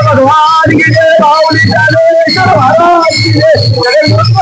भगवान की जय, बाउली जानेश्वर महाराज की जय, जगन्नाथ महाराज की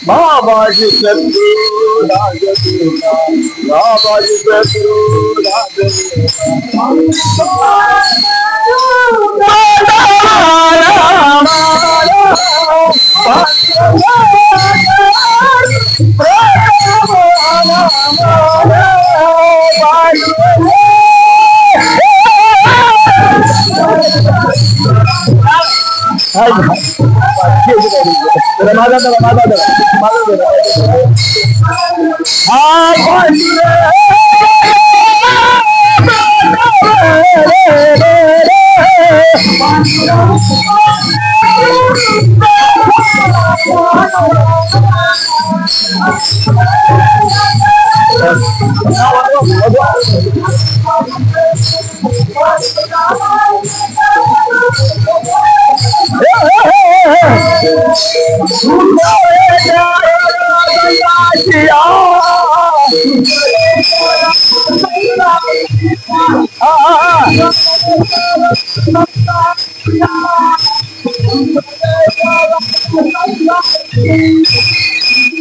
बाबाजी सतगुरु राजदेवता, बाबाजी सतगुरु राजदेवता,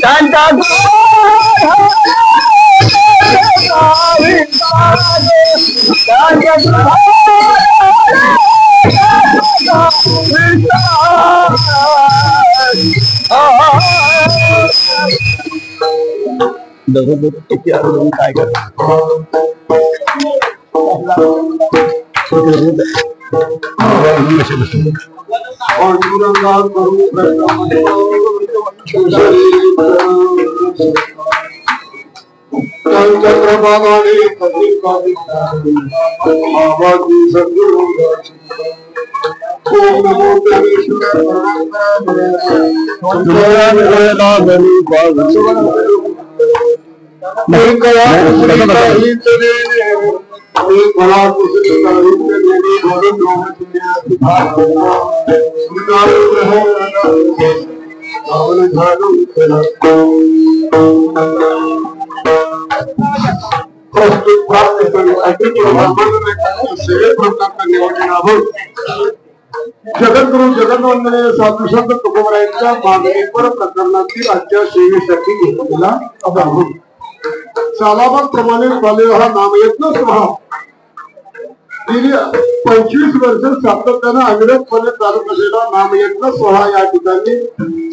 Santa काय कर चंद्रभागाने बाबाजी सद्गुरु ओम नमो जगद्गुरु जगन्वंदनीय साधू संत तुकोबरायांच्या मागणीपर प्रकरणातील आजच्या सेवेसाठी घेतलेला आहोत. सालाबाद प्रमाणे चाललेला हा नामयज्ञ सोहळा गेली 25 वर्ष सातत्यानं अविरतपणे चालत असलेला नामयज्ञ सोहळा या ठिकाणी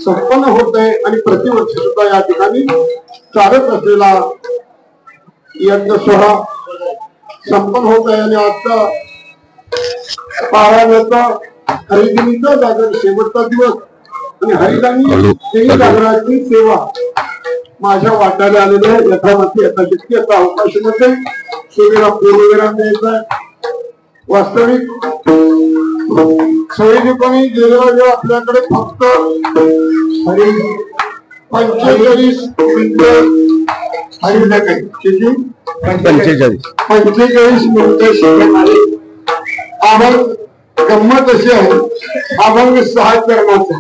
संपन्न होत आहे आणि प्रतिवर्षी सुद्धा या ठिकाणी चालत असलेला यज्ञ सोहळा संपन्न होत आहे. आणि आजचा पारायणाचा हरिदिनीचा जागर शेवटचा दिवस आणि हरिदानी जागराची सेवा माझ्या वाट्याला आलेल्या यथामती यथाशक्ती आता अवकाशामध्ये सेवेला पूर्वविराम द्यायचा आहे. वास्तविक सोयीपणे गेल्या वेळी आपल्याकडे फक्त 45 मिनिटं हरिदा काही 45 मिनिटं शिकत आहे. आपण गंमत अशी आहे अभंग 6 चरणाचा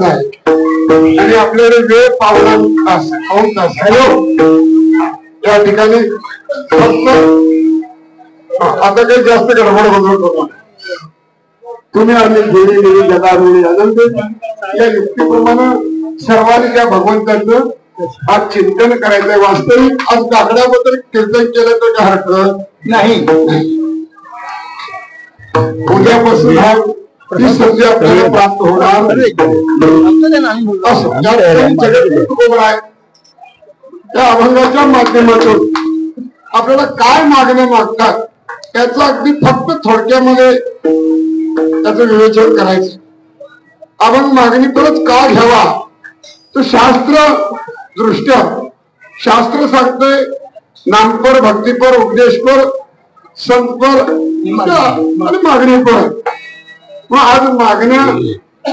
आहे आणि आपल्याकडे वेळ पावला तास हॅलो या ठिकाणी फक्त आता काही जास्त गडबड होतो तुम्ही आम्ही गेली जगावेळी आनंद या युक्तीप्रमाणे सर्वांनी त्या भगवंताचं आज चिंतन करायचंय. वास्तविक आज काकड्याबद्दल कीर्तन केलं तर काय हरकत नाही. उद्यापासून हा संधी आपल्याला प्राप्त होणार त्या अभंगाच्या माध्यमातून आपल्याला काय मागणं मागतात त्याचं अगदी फक्त थोडक्यामध्ये त्याचं विवेचन करायचं. अभंग मागणी परत का घ्यावा तर शास्त्र दृष्ट्या शास्त्र सांगतंय नामपर भक्तीपर उपदेशपर संतपर आणि मागणीपर. मग आज मागण्या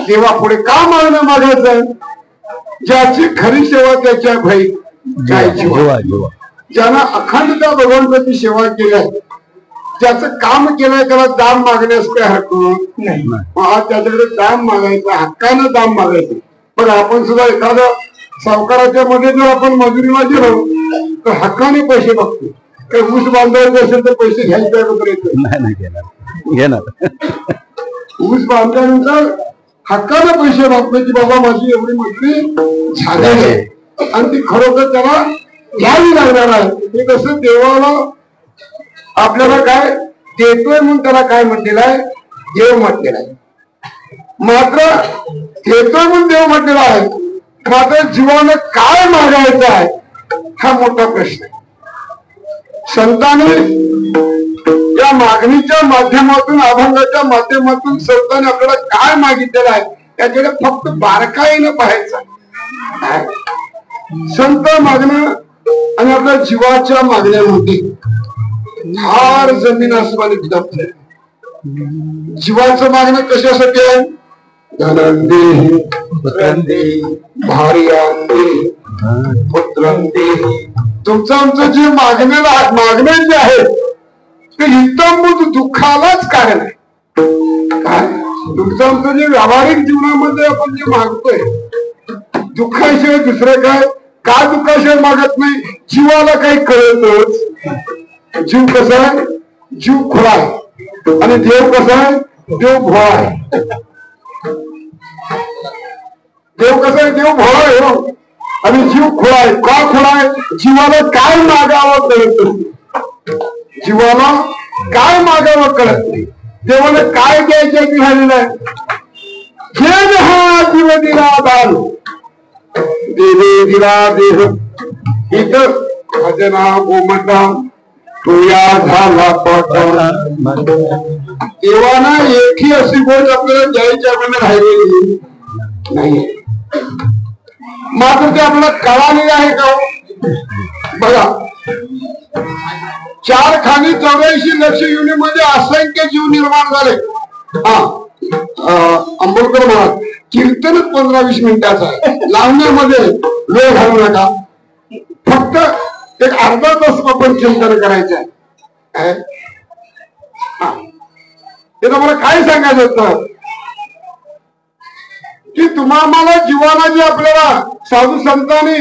देवा पुढे का मागणं मागायचं आहे ज्याची खरी सेवा त्याच्या भाई ज्यानं अखंड त्या भगवंताची सेवा केली ज्याचं काम केलंय त्याला दाम मागण्यास काय हरकत नाही. मग आज त्याच्याकडे दाम मागायचं हक्कानं दाम मागायचं. पण आपण सुद्धा एखाद्या सावकाराच्या मध्ये जर आपण मजुरीला गेलो तर हक्काने पैसे बघतो. काही ऊस बांधायचे असेल तर पैसे घ्यायचे घेणार ऊस बांधल्यानंतर हक्काने पैसे मागतो की बाबा माझी एवढी मजुरी झालेली आहे आणि ती खरोखर त्याला घ्यावी लागणार आहे. हे कसं देवाला आपल्याला काय देतोय म्हणून त्याला काय म्हटलेलं आहे देव म्हटलेला आहे. मात्र देतोय म्हणून देव म्हटलेला आहे मात्र जीवानं काय मागायचं आहे हा मोठा प्रश्न आहे. संतांनी या मागणीच्या माध्यमातून अभंगाच्या माध्यमातून संतांनी आपल्याला काय मागितलेलं आहे त्याच्याकडे फक्त बारकाईनं पाहायचं. संत मागणं आणि आपल्या जीवाच्या मागण्यामध्ये फार जमीन आसमानी फरक आहे. जीवाचं मागणं कशासाठी आहे धनंदे पुत्रंदे भार्यांदे पुत्रंदे. तुमचं आमचं जे मागणे जे आहे ते हितंभूत दुःखालाच कारण आहे. काय तुमचं आमचं जे व्यावहारिक जीवनामध्ये आपण जे मागतोय दुःखाशिवाय दुसरं काय का दुःखाशिवाय मागत नाही. जीवाला काही कळतच. जीव कसा आहे जीव खुळा आहे आणि देव कसा आहे देव भोळा आहे. देव कसा आहे देव भोळा आहे. आणि जीव खोळाय. का खोळाय? जीवाला काय मागावं कळत नाही. जीवाला काय मागावं कळत नाही. देवाला काय द्यायचं की झालेलं आहे. जे हा जीव दिला दान, देवे दिला देह. इथं भजना गोमटा तुया झाला पाठा. देवाना एकही अशी गोष्ट आपल्याला द्यायच्या वेळेला राहिलेली नाही. मात्र ते आपल्याला कळालेली आहे का? बघा, 4 खाणी 84 लक्ष युनिमध्ये असंख्य जीव निर्माण झाले. आंबेडकर म्हणत कीर्तनच 15-20 मिनिटाचं आहे. लावण्यामध्ये वेळ घालू नका. फक्त एक अर्धा तास आपण चिंतन करायचं आहे. ते तुम्हाला काय सांगायचं होतं की तुम्हाला जीवाला जे आपल्याला साधू संतांनी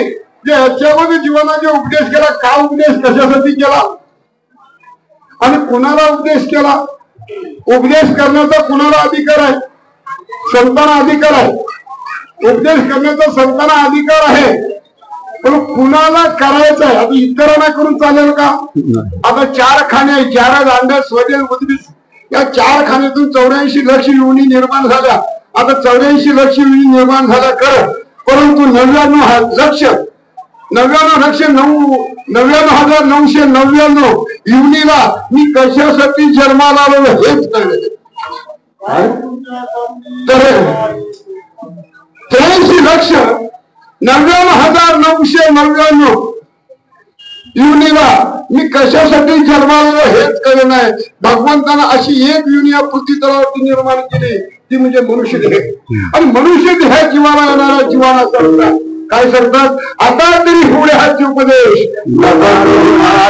जे ह्याच्यामध्ये जीवाला जे उपदेश केला, का उपदेश कशासाठी केला आणि कुणाला उपदेश केला? उपदेश करण्याचा कुणाला अधिकार आहे? संतांना अधिकार आहे. उपदेश करण्याचा संतांना अधिकार आहे. पण कुणाला करायचं आहे? आता इतरांना करून चालेल का? आता 4 खाणे, 11 दांड, स्वदेश, उद्भिस, या 4 खाण्यातून 84 लक्ष योनी निर्माण झाल्या. आता 84 लक्ष योनी निर्माण झाल्या खरं, परंतु 99 लक्ष 99,999 युनीला मी कशासाठी जन्माला आलो हेच कळले. तर 83 लक्ष 99,999 युनीला मी कशासाठी जन्माला हेच कळलं नाही. भगवंतानं अशी एक युनी या पृथ्वी तलावरती निर्माण केली, ती म्हणजे मनुष्य देह. आणि मनुष्य देह जीवाला येणारा जीवाला सांगतात. काय सांगतात? आता तरी पुढे हाच उपदेश.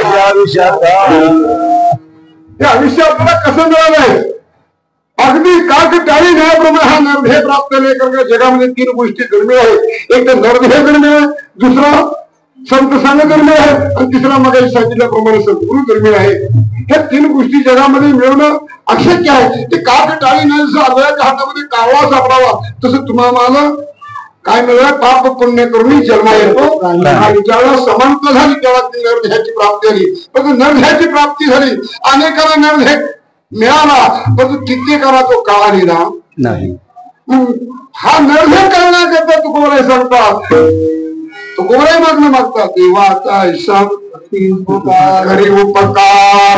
हे आयुष्य आपल्याला कसं मिळालंय? अगदी काक टाळी न्यायाप्रमाणे हा नरदेह प्राप्त नाही. कारण जगामध्ये 3 गोष्टी दुर्मिळ आहेत. एक तर नरदेह दुर्मिळ आहे, दुसरा संत सांग दुर्मिळ आहे, आणि तिसरा मग सांगितल्याप्रमाणे सद्गुरू दुर्मिळ आहे. ह्या 3 गोष्टी जगामध्ये मिळवणं अशक्य आहे. ते काक टाळी नाही, जसं आदळाच्या हातामध्ये कावळा सापडावा तसं तुम्हाला काय मिळालं? पाप पुण्य करून जन्मा येतो. आणि ज्यावेळेला समानता झाली तेव्हा ती नरदेहाची प्राप्ती झाली. पण नरदेहाची प्राप्ती झाली, अनेकाला नरदेह मिळाला, परंतु कित्येकाला तो कळालेला नाही. हा नरदेह करण्याकरता तुकोबराय सांगतात, तुकोबराय मागणं मागतात. देवाचा हिसाब घरी उपकार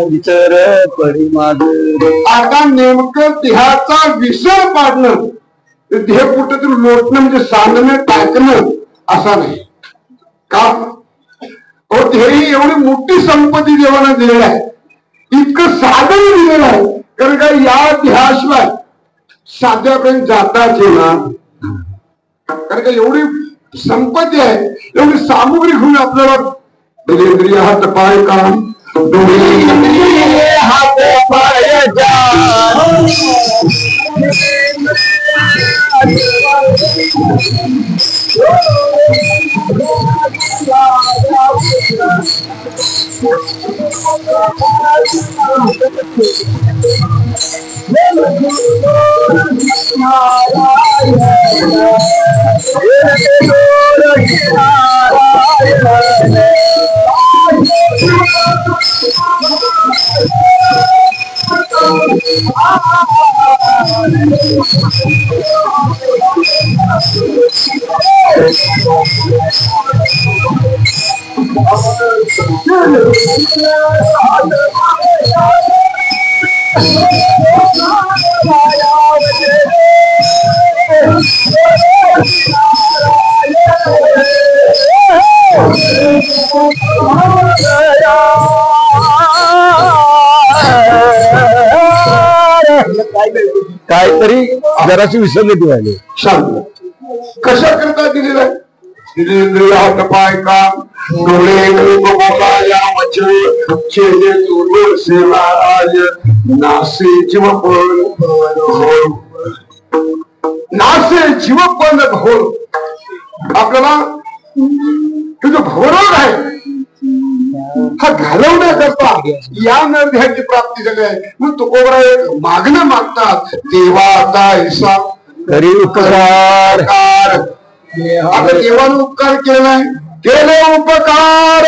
विसर पडी माझ. आता नेमकं देहाचा विसर पाडणं, देह कुठेतरी लोटणं म्हणजे सांगणं टाकणं असा नाही का? देही एवढी मोठी संपत्ती देवाला दिलेली आहे, इतकं साधन दिलेलं आहे. कारण का या देहाशिवाय साध्यापर्यंत जाताच येणार. कारण का एवढी संपत्ती आहे, एवढी सामुग्री घेऊन आपल्याला इंद्रिय हात पाय काम हात पाय काहीतरी जराशी विसंगती व्हायली. शांत कशा करता दिलेलं आहे? इंद्रिय हात पाय काम डोळे नासे जीवपण नासे जीवपण भोर. आपल्याला तुझं भोरोग आहे हा घालवण्याकरता या नरदेहाची प्राप्ती झाली आहे. मग तुकोबराय मागणं मागतात, देवाचा हिसाब तरी उपकार आता देवानं उपकार केलाय, केले उपकार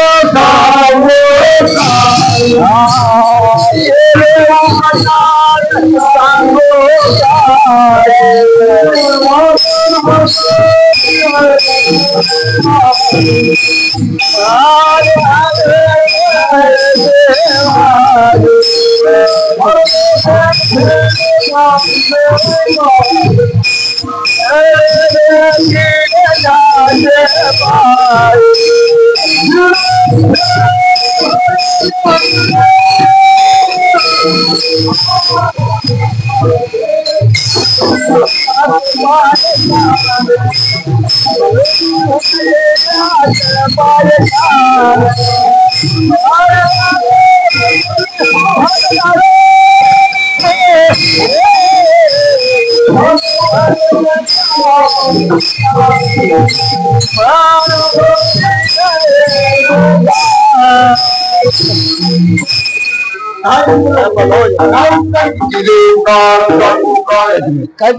सांगो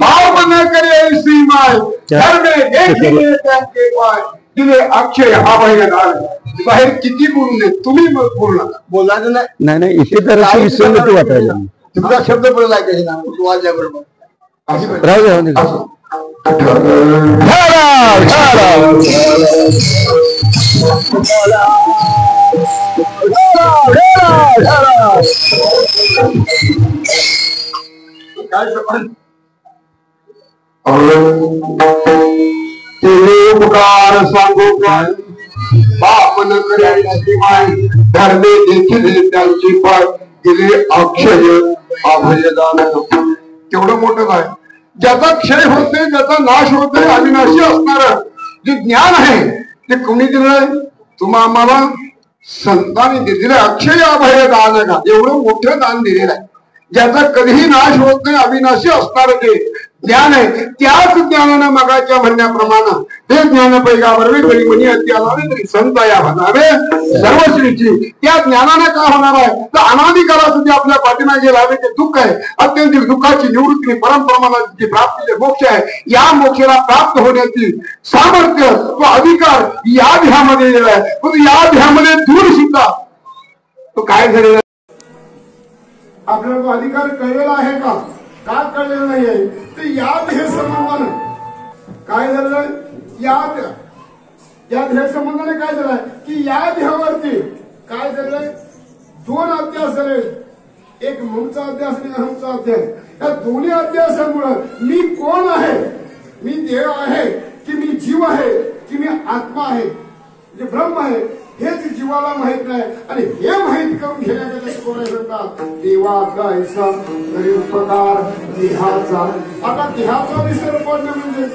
भाव न करे ऐसी माय दिले अक्षय अभय दान. बाहेर किती बोलून दे तुम्ही बोलला बोलायचं नाही नाही इथे तर अशी विसंगती वाटायला तुमचा शब्द बोलला काही ना वाजल्या बरोबर राहू दे काय उपकार सांगू काय बाप न करे धरले देखील त्यांची पाय दिले अक्षय अभयदान. तेवढं मोठं काय ज्याचा क्षय होते ज्याचा नाश होते अविनाशी असणार जे ज्ञान आहे ते कोणी दिलंय तुम्हा आम्हाला संतांनी दिले अक्षय अभय दान का एवढं मोठं दान दिलेलं आहे. ज्याचा कधीही नाश होत नाही अविनाशी असणार जे ज्ञान आहे त्याच ज्ञानानं मगाच्या म्हणण्याप्रमाणे हे ज्ञान पैगावर तरी म्हणी अत्यालावे तरी संत या म्हणावे सर्वश्रीची त्या ज्ञानाने का होणार आहे तर अनादिकालाचं जे आपल्या पाठीमागे लावे ते दुःख आहे अत्यंत दुःखाची निवृत्ती परमप्रमाणाची प्राप्ती मोक्ष आहे या मोक्षाला प्राप्त होण्याची सामर्थ्य तो अधिकार या ध्येयामध्ये दिलाय. पण या ध्येयामध्ये दूर सुद्धा तो काय झालेला आपल्याला तो अधिकार कळलेला आहे का का कळलेलं नाहीये तर याद हे संबंधानं काय झालं याद या ध्येय संबंधाने काय झालंय की या ध्येयावरती काय झालंय दोन अध्यास झाले. एक ममचा अध्यास आणि अहमचा अध्याय. या दोन्ही अध्यासामुळे मी कोण आहे मी देव आहे की मी जीव आहे की मी आत्मा आहे जे ब्रह्म आहे हेच जीवाला माहित नाही आणि हे माहित करून घेण्यासाठी कोण म्हणतात देवाचा ऐसा तरी उपकार देहाचा. आता देहाचा विसर पडणं म्हणजे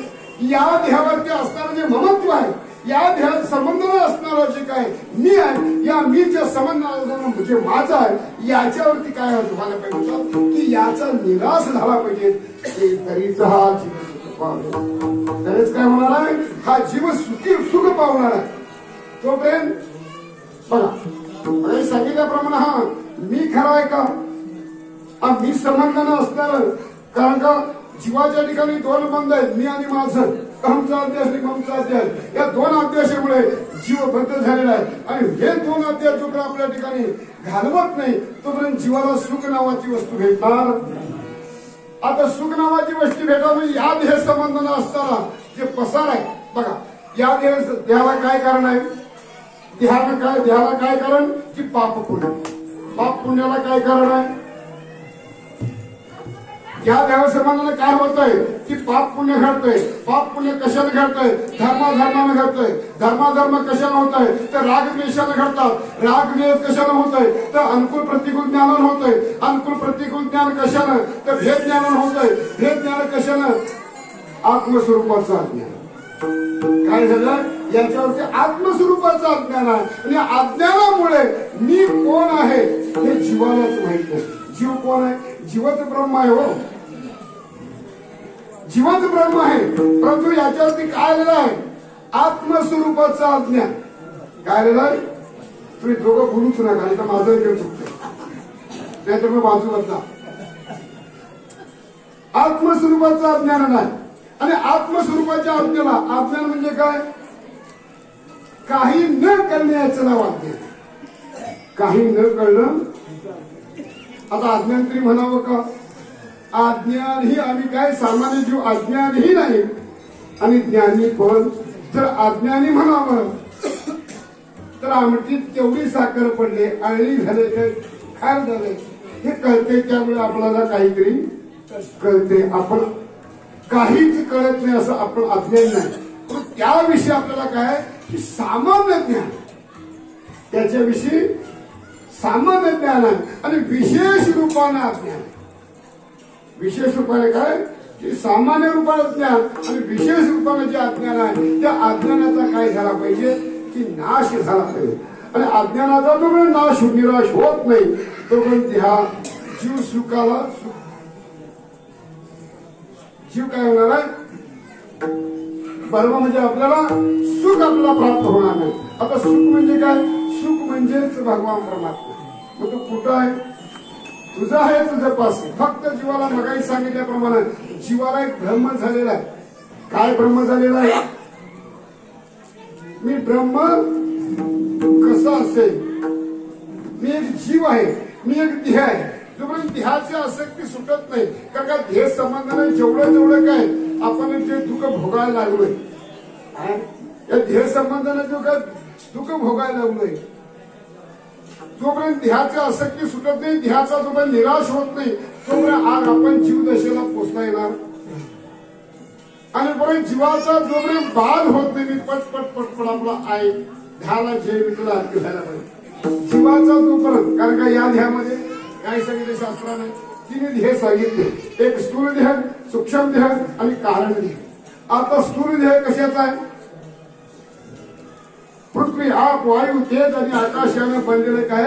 या देहावरती असणारं जे ममत्व आहे या देहात संबंधाला असणारं जे काय मी आहे या मीच्या संबंधाला म्हणजे माझा आहे याच्यावरती काय व्हायला पाहिजे की याचा निराश झाला पाहिजे. तरीचा हा जीव तरीच काय होणार आहे हा जीव सुख पावणार आहे. तोपर्यंत बघा सांगितल्याप्रमाणे हा मी खरा आहे का मी संबंधानं असणार कारण का जीवाच्या ठिकाणी दोन बंध आहेत मी आणि माझं अहमचा अध्यास आणि ममचा अध्यास या दोन अध्यासामुळे जीव बद्ध झालेला आहे आणि हे दोन अध्यास जोपर्यंत आपल्या ठिकाणी घालवत नाही तोपर्यंत जीवाला सुख नावाची वस्तू भेटणार. आता सुख नावाची वस्तू भेटणार म्हणजे या देह संबंधानं असताना जे पसार आहे बघा या देहाला काय कारण आहे देहाला काय कारण की पाप पुण्य. पाप पुण्याला काय कारण आहे या देवासंबंधाने काय होतंय की पाप पुण्य घडतंय. पाप पुण्य कशाने घडतंय धर्माधर्माने घडतंय. धर्माधर्म कशाने होत आहे तर रागद्वेषाने घडतात. रागद्वेष कशाने होत आहे तर अनुकूल प्रतिकूल ज्ञानानं होत आहे. अनुकूल प्रतिकूल ज्ञान कशानं तर भेद ज्ञानानं होत आहे. भेद ज्ञान कशानं आत्मस्वरूपाचं अज्ञान. काय झालं याच्यावरती आत्मस्वरूपाचं अज्ञान आहे आणि अज्ञानामुळे मी कोण आहे हे जीवालाच माहित नाही. जीव कोण आहे जीवच ब्रह्म आहे हो जीवच ब्रह्म आहे. परंतु याच्यावरती काय आलेलं आहे आत्मस्वरूपाचं अज्ञान. काय आलेलं आहे तुम्ही दोघं बोलूच नका नाही तर माझं घेऊ शकतो नाही तर मग बाजूला जा. आत्मस्वरूपाचं अज्ञान नाही आणि आत्मस्वरूपाच्या आज्ञाला, आज्ञान म्हणजे काय? काही न करण्याचं नाव अज्ञान. काही न कळणं. आता अज्ञान तरी म्हणावं का? अज्ञान ही आम्ही काय सामान्य जीव अज्ञानही नाही आणि ज्ञानी पण. जर अज्ञानी म्हणावं तर आमटीत तेवढी साखर पडले, आळणी झाले, खार झाले हे कळते. त्यामुळे आपल्याला काहीतरी कळते. आपण काहीच कळत नाही असं आपण अज्ञान नाही. पण त्याविषयी आपल्याला काय की सामान्य ज्ञान, त्याच्याविषयी सामान्य ज्ञान आहे आणि विशेष रूपाने अज्ञान. विशेष रूपाने काय की सामान्य रूपाने ज्ञान आणि विशेष रूपाने जे अज्ञान आहे त्या अज्ञानाचा काय झाला पाहिजे की नाश झाला पाहिजे. आणि अज्ञानाचा जो नाश निराश होत नाही तोपर्यंत ह्या जीव सुखाला जीव काय होणार आहे? परम म्हणजे आपल्याला सुख आपल्याला प्राप्त होणार नाही. आता सुख म्हणजे काय? सुख म्हणजेच भगवान परमात्मा. मग तो कुठं आहे? तुझा आहे तुझं पास. फक्त जीवाला मगाही सांगितल्याप्रमाणे जीवाला एक ब्रह्म झालेला आहे. काय ब्रह्म झालेला आहे? मी ब्रह्म कसा असेल? मी एक जीव आहे, मी एक देह आहे. जोपर्यंत देहाची आसक्ती सुटत नाही, कारण का देह संबंधाने जेवढं काय आपण जे दुःख भोगायला लागलोय, या देह संबंधाने जो काय दुःख भोगायला लागलोय, जोपर्यंत देहाची आसक्ती सुटत नाही, देहाचा जोपर्यंत निराश होत नाही तोपर्यंत आज आपण जीवदशेला पोचता येणार. आणि परत जीवाचा जोपर्यंत बाध होत नाही, पटपट पटपट आपला आहे ध्याला जय विठला व्हायला पाहिजे. जीवाचा जोपर्यंत, कारण का या ध्येयामध्ये काय सांगितले शास्त्राने? 3 ध्येय सांगितले. एक स्थूल ध्येय, सूक्ष्म ध्येय आणि कारण ध्येय. आता स्थूल ध्येय कशाचा आहे? पृथ्वी, आप, वायू, तेज आणि आकाश यानं बनलेलं काय?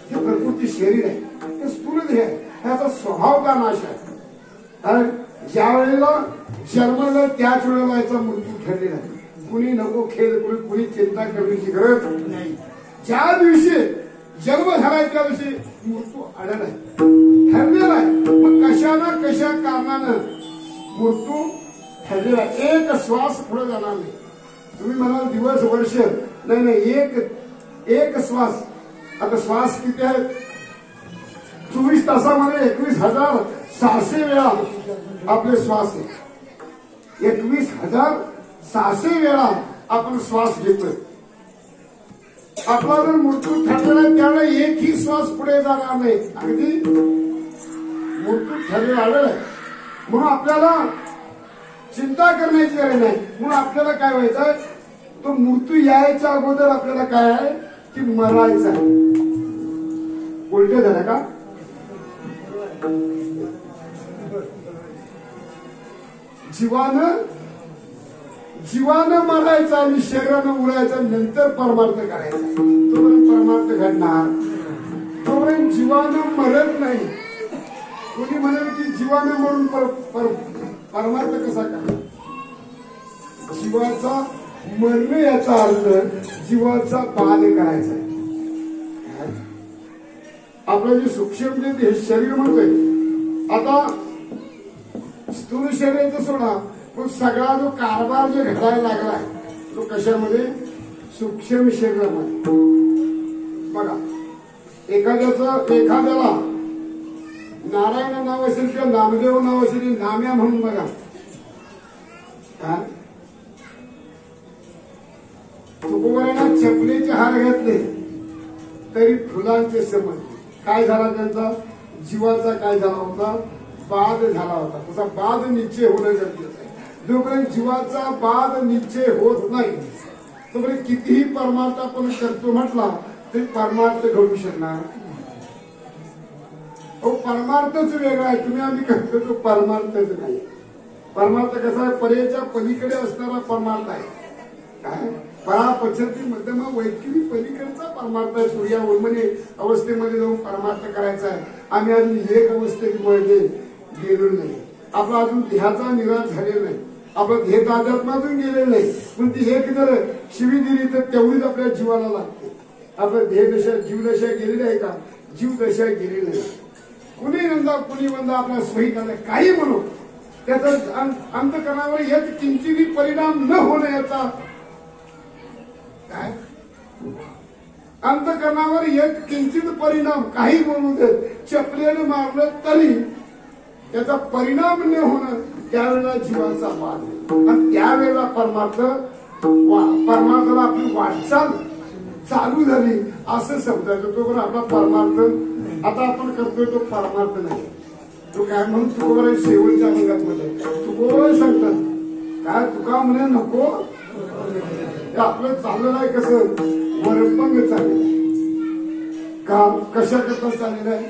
हे प्रकृती शरीर आहे. ते स्थूल ध्येय आहे. ह्याचा स्वभाव का नाश आहे? कारण ज्या वेळेला जन्मलं त्याच वेळेला याचा मृत्यू ठरलेला आहे. कुणी नको खेळ, कुणी चिंता करण्याची गरज नाही. ज्या दिवशी जन्म झालाय त्या दिवशी मृत्यू आलेला आहे, ठरलेला आहे. मग कशा कारणानं मृत्यू ठरलेला आहे? एक श्वास पुढे जाणार नाही. तुम्ही म्हणाल दिवस वर्ष, नाही, एक श्वास. आता श्वास किती आहेत? 24 तासामध्ये 21,600 वेळा आपले श्वास आहे. 21,600 वेळा आपण श्वास घेतोय. आपला जर मृत्यू ठरलेला आहे त्यावेळेला एकही श्वास पुढे जाणार नाही. अगदी मृत्यू ठरलेला आलेला आहे. म्हणून आपल्याला चिंता करण्याची गरज नाही. म्हणून आपल्याला काय व्हायचंय? तो मृत्यू यायच्या अगोदर आपल्याला काय आहे की मरायचं आहे. उलट झालं का? जीवानं मरायचं आणि शरीरानं उडायचं, नंतर परमार्थ करायचा. तोपर्यंत परमार्थ घडणार, तोपर्यंत जीवानं मरत नाही. कोणी म्हणाल की जीवानं मरून परमार्थ कसा करा? जीवाचा मरण याचा अर्थ जीवाचा बाध करायचा. आपलं जे सूक्ष्म जे शरीर म्हणतोय, आता स्थूल शरीराचं सोडा, पण सगळा जो कारभार जो घडायला लागलाय तो कशामध्ये? सूक्ष्म शरीरामध्ये. बघा, एखाद्याला नारायण नाव असेल किंवा नामदेव नाव असेल, नाम्या म्हणून बघा. तुकोबारांना चपलीचे हार घातले तरी फुलांचे समजले. काय झाला त्यांचा? जीवाचा काय झाला होता? बाध झाला होता. तसा बाध निश्चय होणं गरजेचं आहे. जोपर्यंत जीवाचा बाध निश्चय होत नाही तोपर्यंत कितीही परमार्थ आपण करतो म्हटला तरी परमार्थ घडू शकणार. परमार्थच वेगळा आहे. तुम्ही आम्ही करतो तो परमार्थच नाही. परमार्थ कसा आहे? परेच्या पलीकडे असणारा परमार्थ आहे. काय? परापचती मध्यमा वैखरी पलीकडचा परमार्थ आहे. सूर्या उन्मनी अवस्थेमध्ये जाऊन परमार्थ करायचा आहे. आम्ही अजून एक अवस्थेमध्ये गेलो नाही. आपला अजून देहाचा निराश झालेला नाही. आपलं देह अध्यात्मातून गेलेलं नाही. पण ती एक जर शिवी दिली तर तेवढीच आपल्या जीवाला लागते. आपल्या देहदशा जीवदशा गेलेली आहे का? जीवदशा गेलेली नाही. कुणी नंदा कुणी वंदा आपल्या सोयी काही म्हणू, त्याचा अंतकरणावर एक किंचितही परिणाम न होण्याचा काय अंतकरणावर एक किंचित परिणाम काही म्हणू देत चपलेने मारलं तरी त्याचा परिणाम न होणं त्यावेळेला जीवाचा वाद आणि त्यावेळेला परमार्थाला आपली वाटचाल चालू झाली असं समजायचं. तो पण आपला परमार्थ आता आपण करतोय तो परमार्थ नाही. तो काय म्हणून तुकोबाराय शेवटच्या अंगात मध्ये तुकोबाराय सांगतात काय तुका म्हणे नको आपलं चाललेलं आहे कसं वरपंग चाललेलं आहे का कशा करता चाललेलं आहे.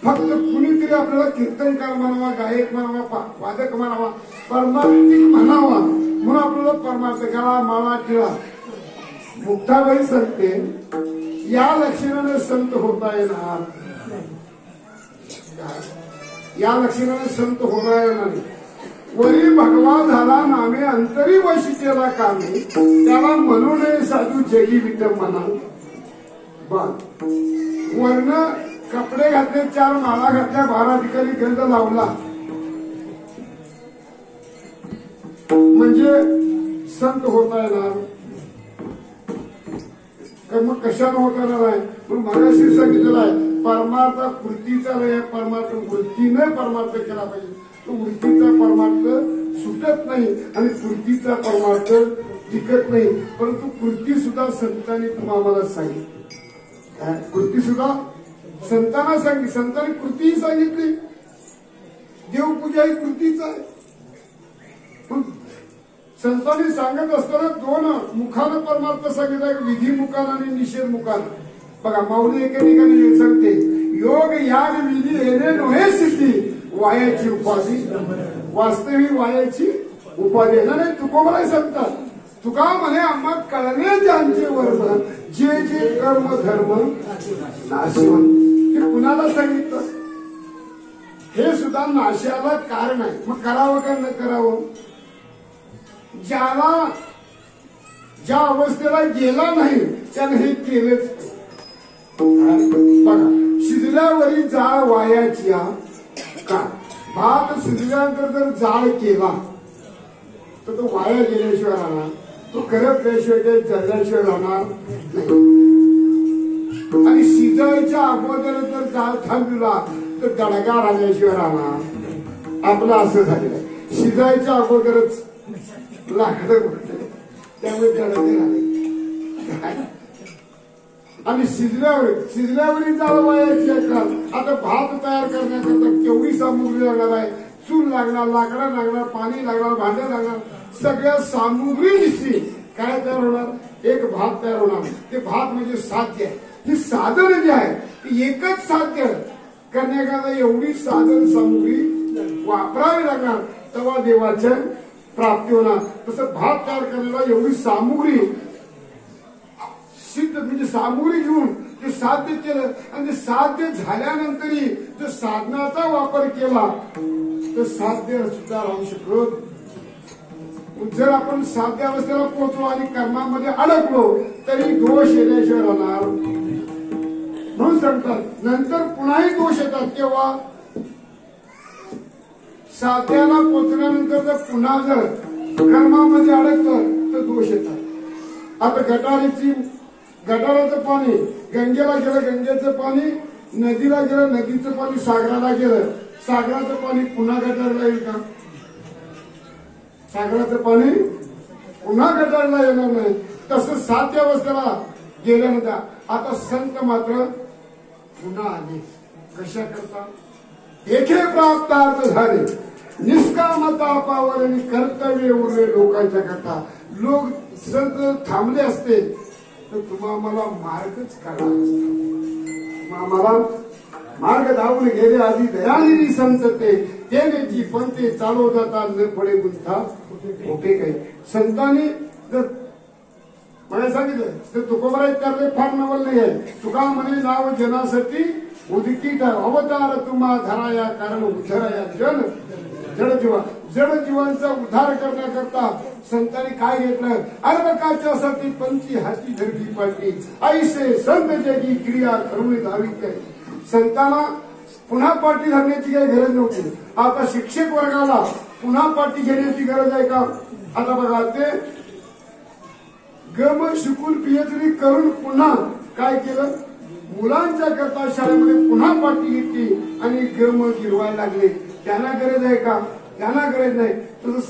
फक्त कुणीतरी आपल्याला कीर्तनकार म्हणावा गायक म्हणावा वादक म्हणावा परमार्थिक म्हणावा म्हणून आपल्याला परमार्थ गाळा माळा टिळा. मुक्ताबाई सांगते या लक्षणाने संत होता येणार या लक्षणाने संत होणार नाही. वरी भगवा झाला नामे अंतरी वशी केला कामे त्याला म्हणू नये साधू जगी विटंबना. बघ वर्ण कपडे घातले 4 माळा घातल्या 12 ठिकाणी ग्रंथ लावला म्हणजे संत होता येणार तर मग कशानं होता येणार आहे. पण मगाशी सांगितलेलं आहे परमार्थ कृतीचा नाही परमार्थ वृत्तीने परमार्थ केला पाहिजे. तो वृत्तीचा परमार्थ सुटत नाही आणि कृतीचा परमार्थ टिकत नाही. परंतु कृती सुद्धा संतांनी तुम्हाला सांगितली कृती सुद्धा संतांना सांगितली. संतांनी कृतीही सांगितली. देवपूजा ही कृतीच आहे. पण संतांनी सांगत असताना 2 मुखानं परमार्थ सांगितलं विधी मुखानं आणि निषेध मुखानं. बघा माऊली एका ठिकाणी सांगते योग याग विधी येणे नव्हे सिद्धी वायाची उपाधी वास्तविक वायाची उपाधी नाही तुकोबाराय सांगतात. तुका म्हणे आम्हा कळणे ज्यांचे वर्म जे जे कर्म धर्म नाशिवंत. हे कुणाला सांगितलं हे सुद्धा नाशाला कारण आहे. मग करावं का न करावं. ज्याला ज्या अवस्थेला गेला नाही त्याने हे केलंच. बघा शिजल्यावरी जाळ वायाची का भात शिजल्यानंतर जर जाळ केला तर तो वाया गेल्याशिवाय राहणार. तो करपल्याशिवाय काही जळल्याशिवाय राहणार नाही. आणि शिजायच्या अगोदर जर जाळ थांबविला तर दडगा राहिल्याशिवाय राहणार. आपलं असं झालेलं आहे शिजायच्या अगोदरच लाकडं त्यामुळे दडगे राहिले आणि शिजल्यावर जाळ वायाची का. आता भात तयार करण्याकरता केवढी सामुग्री लागणार आहे. चूल लागणार लाकडं लागणार पाणी लागणार भांडे लागणार सगळ्या सामुग्री दिसली काय तयार होणार एक भात तयार होणार. ते भात म्हणजे साध्य आहे. ही साधन जे आहे ती एकच साध्य करण्याकरता एवढी साधन सामुग्री वापरावी लागणार तेव्हा देवाच्या प्राप्ती होणार. तसं भात तयार करण्याला एवढी सामुग्री सिद्ध म्हणजे सामुग्री घेऊन ते साध्य केलं आणि ते साध्य झाल्यानंतरही जर साधनाचा वापर केला तर साध्य सुद्धा राहू शकत. जर आपण साध्य अवस्थेला पोहोचलो आणि कर्मामध्ये अडकलो तरी दोष येण्याशिवाय राहणार. म्हणून सांगतात नंतर पुन्हाही दोष येतात. केव्हा साध्याला पोचल्यानंतर जर पुन्हा जर कर्मामध्ये अडकलं तर दोष येतात. आता गटाराचं पाणी गंगेला गेलं गंगेचं पाणी नदीला गेलं नदीचं पाणी सागराला गेलं सागराचं पाणी पुन्हा गटारला येईल का. सागराचं पाणी पुन्हा गटारला येणार नाही. तसं साध्य अवस्थेला गेल्यानंतर आता संत मात्र पुन्हा आले कशा करता एके प्राप्तार्थ झाले निष्कामता पावर आणि कर्तव्य उरले लोकांच्या करता. लोक संत थांबले असते तर तुम्हा मला मार्गच काढला असता. आम्हाला मार्ग धावून गेले आधी दयानिधी संत ते जी पण ते चालव जाता न पडे गुंथा कुठे काही. संतांनी जर मला सांगितलं तर तुकोबाराय त्यातले फार नवल नाही आहे. तुका म्हणे नाव जनासाठी उदकी अवतार तुम्हा धराया कारण उद्धराया जडजीवांचा उद्धार करण्याकरता संतांनी काय घेतलं अर्भकाच्यासाठी पंची हाती धरली पाडली ऐसे संत जगी क्रिया करून धावी काय. संतांना पुन्हा पाठी धरण्याची काही गरज नव्हती. आता शिक्षक वर्गाला पुन्हा पाठी घेण्याची गरज आहे का? आता बघा, ते गम शिकून पीएचडी करून पुन्हा काय केलं, मुलांच्या करता शाळेमध्ये पुन्हा पाठी घेतली आणि गम गिरवायला लागले. त्यांना गरज आहे का? त्यांना गरज नाही. तसं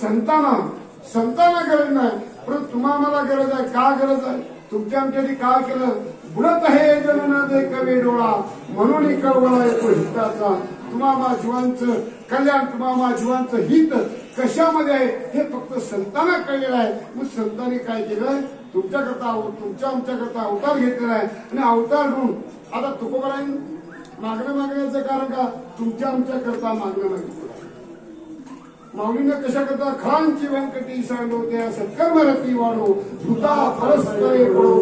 संतांना गरज नाही, परंतु तुम्हाला गरज आहे. का गरज आहे? तुमच्या आमच्यासाठी काय केलं? बुडत आहे जननाद कवे डोळा, म्हणून कळवळा येतो हिताचा. तुम्हा जीवांचं कल्याण, तुम्हा जीवांचं हित कशामध्ये आहे हे फक्त संतांना कळलेलं आहे. मग संतांनी काय केलंय? तुमच्या आमच्याकरता अवतार घेतलेला आहे आणि अवतार घेऊन आता तुकोबारांनी मागण्याचं कारण का? तुमच्या आमच्याकरता मागणं मागितलं. माऊलीनं कशा करता? खळांची व्यंकटी सांडवत्या सत्कर्मरती वाढो भूता परस्परे पडो.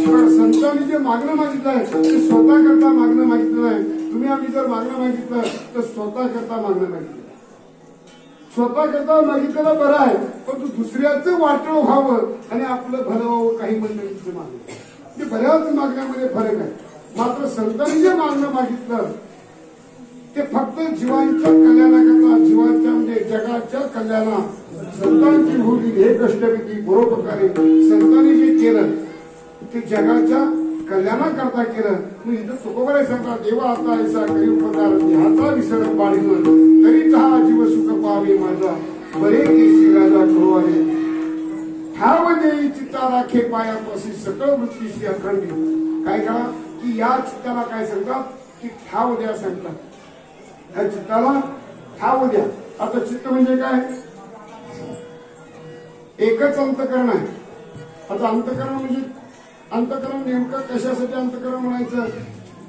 पण संतांनी जे मागणं मागितलं आहे ते स्वतः करता मागणं मागितलं आहे. तुम्ही आम्ही जर मागणं मागितलं तर स्वतः करता मागणं मागितलं. स्वतः करता मागितलेलं बरं आहे, परंतु दुसऱ्याचं वाटोळ व्हावं आणि आपलं भलं व्हावं काही मंडळीचं मागणं, म्हणजे बऱ्याच मागण्यामध्ये फरक आहे. मात्र संतांनी जे मागणं मागितलं ते फक्त जीवांच्या कल्याणाकरता, जीवांच्या म्हणजे जगाच्या कल्याणा संतांची भूमी हे कष्टविधी परोपकारी संतांनी जे केलं ते जगाच्या कल्याणाकरता केलं. मग इथं तुकोबाराय सांगतात, देवा आता ऐसा करी उपकार ह्याचा विसर बाळीवर तरीच हा जीव सुख पावे माझा बरे केसी राजा करोवारे. ठाव देई चित्ता राखे पायापाशी सकळ वृत्तीशी अखंडी. काय करा की या चित्ताला काय सांगतात की ठाव द्या सांगतात. त्या चित्ताला ठाव द्या. आता चित्त म्हणजे काय? एकच अंतकरण आहे. आता अंतकरण म्हणजे अंतकरण नेमकं कशासाठी अंतकरण म्हणायचं?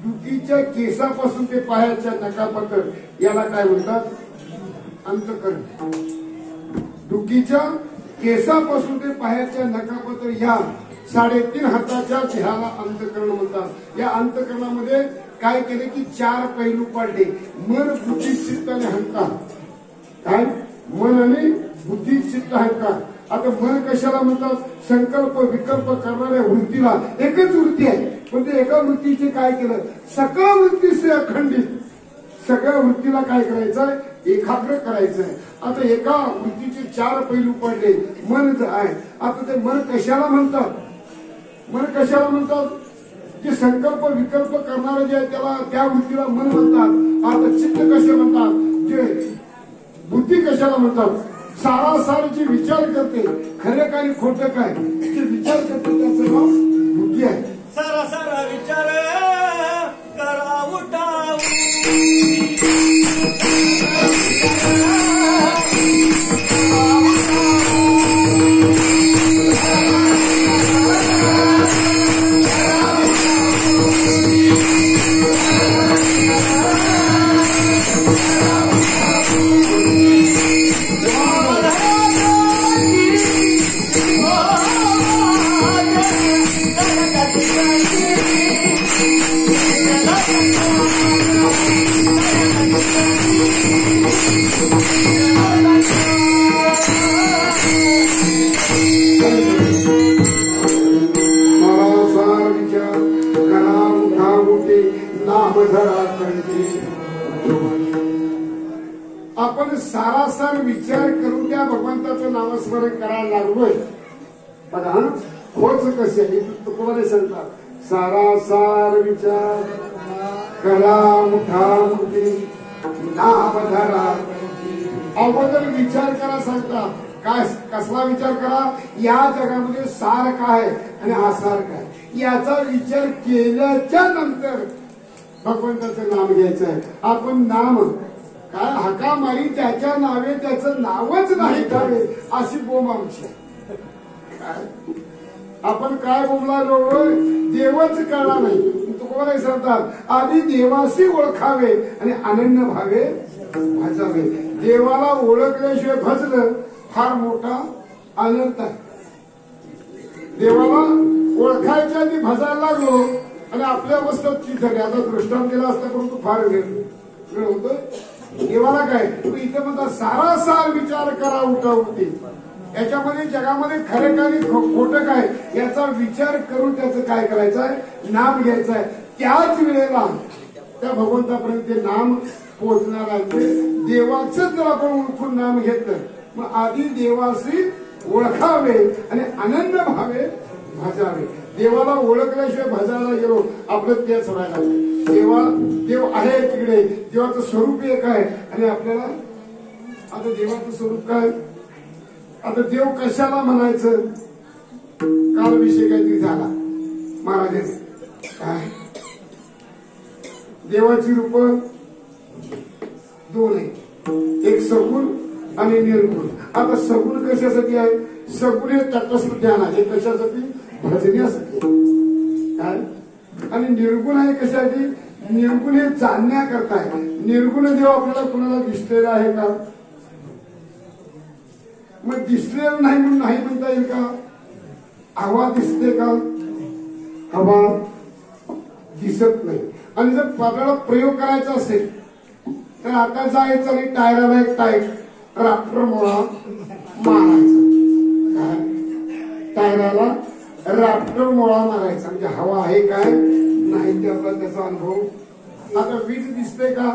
डुकीच्या केसापासून ते पायाच्या नखापर्यंत याला काय म्हणतात? अंतकरण. डुकीच्या केसापासून ते पायाच्या नखापर्यंत या 3.5 हाताच्या ह्याला अंतकरण म्हणतात. या अंतकरणामध्ये काय केले की 4 पैलू पाडले: मन, बुद्धी, चित्त आणि अहंकार. काय? मन आणि बुद्धी, चित्त, अहंकार. आता मन कशाला म्हणतात? संकल्प विकल्प करणाऱ्या वृत्तीला. एकच वृत्ती आहे, पण ते एका वृत्तीचे काय केलं? सकळ वृत्तीचे अखंडित. सगळ्या वृत्तीला काय करायचंय? एकाग्र करायचंय. आता एका वृत्तीचे 4 पैलू पडले. मन आहे. आता ते मन कशाला म्हणतात? मन कशाला म्हणतात? जे संकल्प विकल्प करणारे जे आहे त्याला, त्या वृत्तीला मन म्हणतात. आता चित्त कसे म्हणतात? जे बुद्धी कशाला म्हणतात? सारासार जे विचार करते, खरं काय खोटं काय जे विचार करते त्याचं नाव बुद्धी आहे. सारासार विचार करा उठाऊ आपण सारासार विचार करून त्या भगवंताचं नामस्मरण करायला लागलोय. बघा होच कसे आहे तुकोबाराय सांगतात, सारासार विचार करा मुठा मुठी नाम धरा. अगोदर विचार करा सांगतात. काय? कसला विचार करा? या जगामध्ये सार काय आणि आसार काय याचा विचार केल्याच्या नंतर भगवंताचं नाम घ्यायचं आहे. आपण नाम काय हाका मारी त्याच्या नावे त्याचं नावच नाही घ्यावे अशी बोंब आमची. काय आपण काय बोलला लोक? देवच कळला नाही. तुकोबाराय सांगतात, आधी देवाशी ओळखावे आणि अनन्य भावे भजावे. देवाला ओळखल्याशिवाय भजलं फार मोठा अनर्थ आहे. देवाला ओळखायच्या आधी भजायला लागलो आणि आपल्या अवस्थेत ती झाली. आता दृष्टांत दिला असता परंतु फार वेळ होतोय. देवाला काय इथं म्हणतात सारासार विचार करा उठा उठी. याच्यामध्ये जगामध्ये खरं काय खोटं काय याचा विचार करून त्याचं काय करायचं आहे? नाम घ्यायचं आहे. त्याच वेळेला त्या भगवंतापर्यंत ते नाम पोहोचणार आहे. देवाचं जर आपण ओळखून नाम घेतलं मग आधी देवाशी ओळखावे आणि आनंद भावे भजावे. देवाला ओळखल्याशिवाय भजायला गेलो आपलं तेच व्हायला देव आहे तिकडे, देवाचं स्वरूप एक आहे आणि आपल्याला आता देवाचं स्वरूप काय, आता देव कशाला म्हणायचं. काल विषय काहीतरी झाला महाराजांनी काय, देवाची रूप दोन आहे, एक सगुण आणि निर्गुण. आता सगुण कशासाठी आहे, सगुण हे तटस्थ ज्ञान आहे, कशासाठी भजण्यासाठी काय, आणि निर्गुण आहे कशासाठी, निर्गुण हे जाणण्याकरता आहे. निर्गुण देव आपल्याला कुणाला दिसलेला आहे का, मग दिसलेलं नाही म्हणून नाही म्हणता येईल का. हवा दिसते का, हवा दिसत नाही. आणि जर आपल्याला प्रयोग करायचा असेल तर आता जायचं आणि टायराला एक राफ्टर मोळा मारायचा, टायराला राफ्टर मोळा मारायचा म्हणजे हवा आहे काय नाही ते आपला त्याचा अनुभव. आता वीज दिसते का,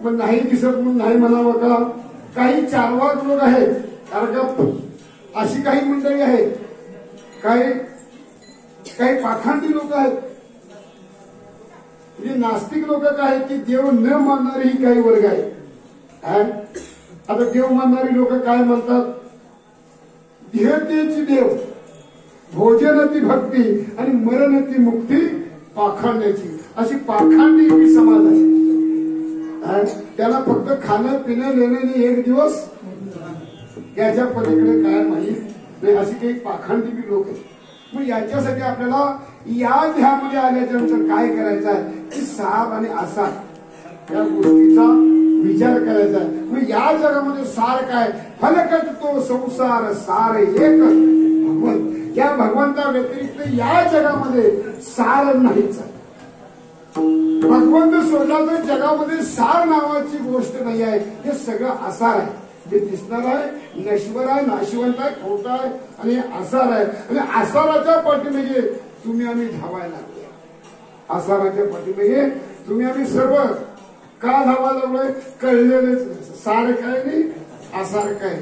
मग नाही दिसत म्हणून नाही म्हणावं का. काही चारवाक लोक आहेत कारण का, अशी काही मंडळी आहेत, काही पाखंडी लोक आहेत, म्हणजे नास्तिक लोक काय आहेत की देव न मानणारे ही काही वर्ग आहेत. आता देव मानणारी लोक काय म्हणतात, देहतेची देव, भोजनाची भक्ती आणि मरणाची मुक्ती पाखंड्याची, अशी पाखंडी ही समाज आहे. त्याला फक्त खाणं पिणं लेण्याने एक दिवस, याच्या पलीकडे काय माहीत नाही, अशी काही पाखंडी बी लोक आहेत. मग याच्यासाठी आपल्याला या ध्यामध्ये आल्याच्या नंतर काय करायचं आहे की सार आणि आसार या गोष्टीचा विचार करायचा आहे. मग या जगामध्ये सार काय, फलकट तो संसार सार एक भगवंत. या भगवंता व्यतिरिक्त या जगामध्ये सार नाहीच आहे. भगवंत सोडला तर जगामध्ये सार नावाची गोष्ट नाही आहे. हे सगळं आसार आहे, जे दिसणार आहे नश्वर आहे, नाशिवंत आहे, खोट आहे आणि आसार आहे. आणि आसाराच्या पाठीमागे तुम्ही आम्ही धावायला लागलोय. आसाराच्या पाठीमागे तुम्ही आम्ही सर्व का धावायला लागलोय, कळलेलेच सार काय नाही आसार काय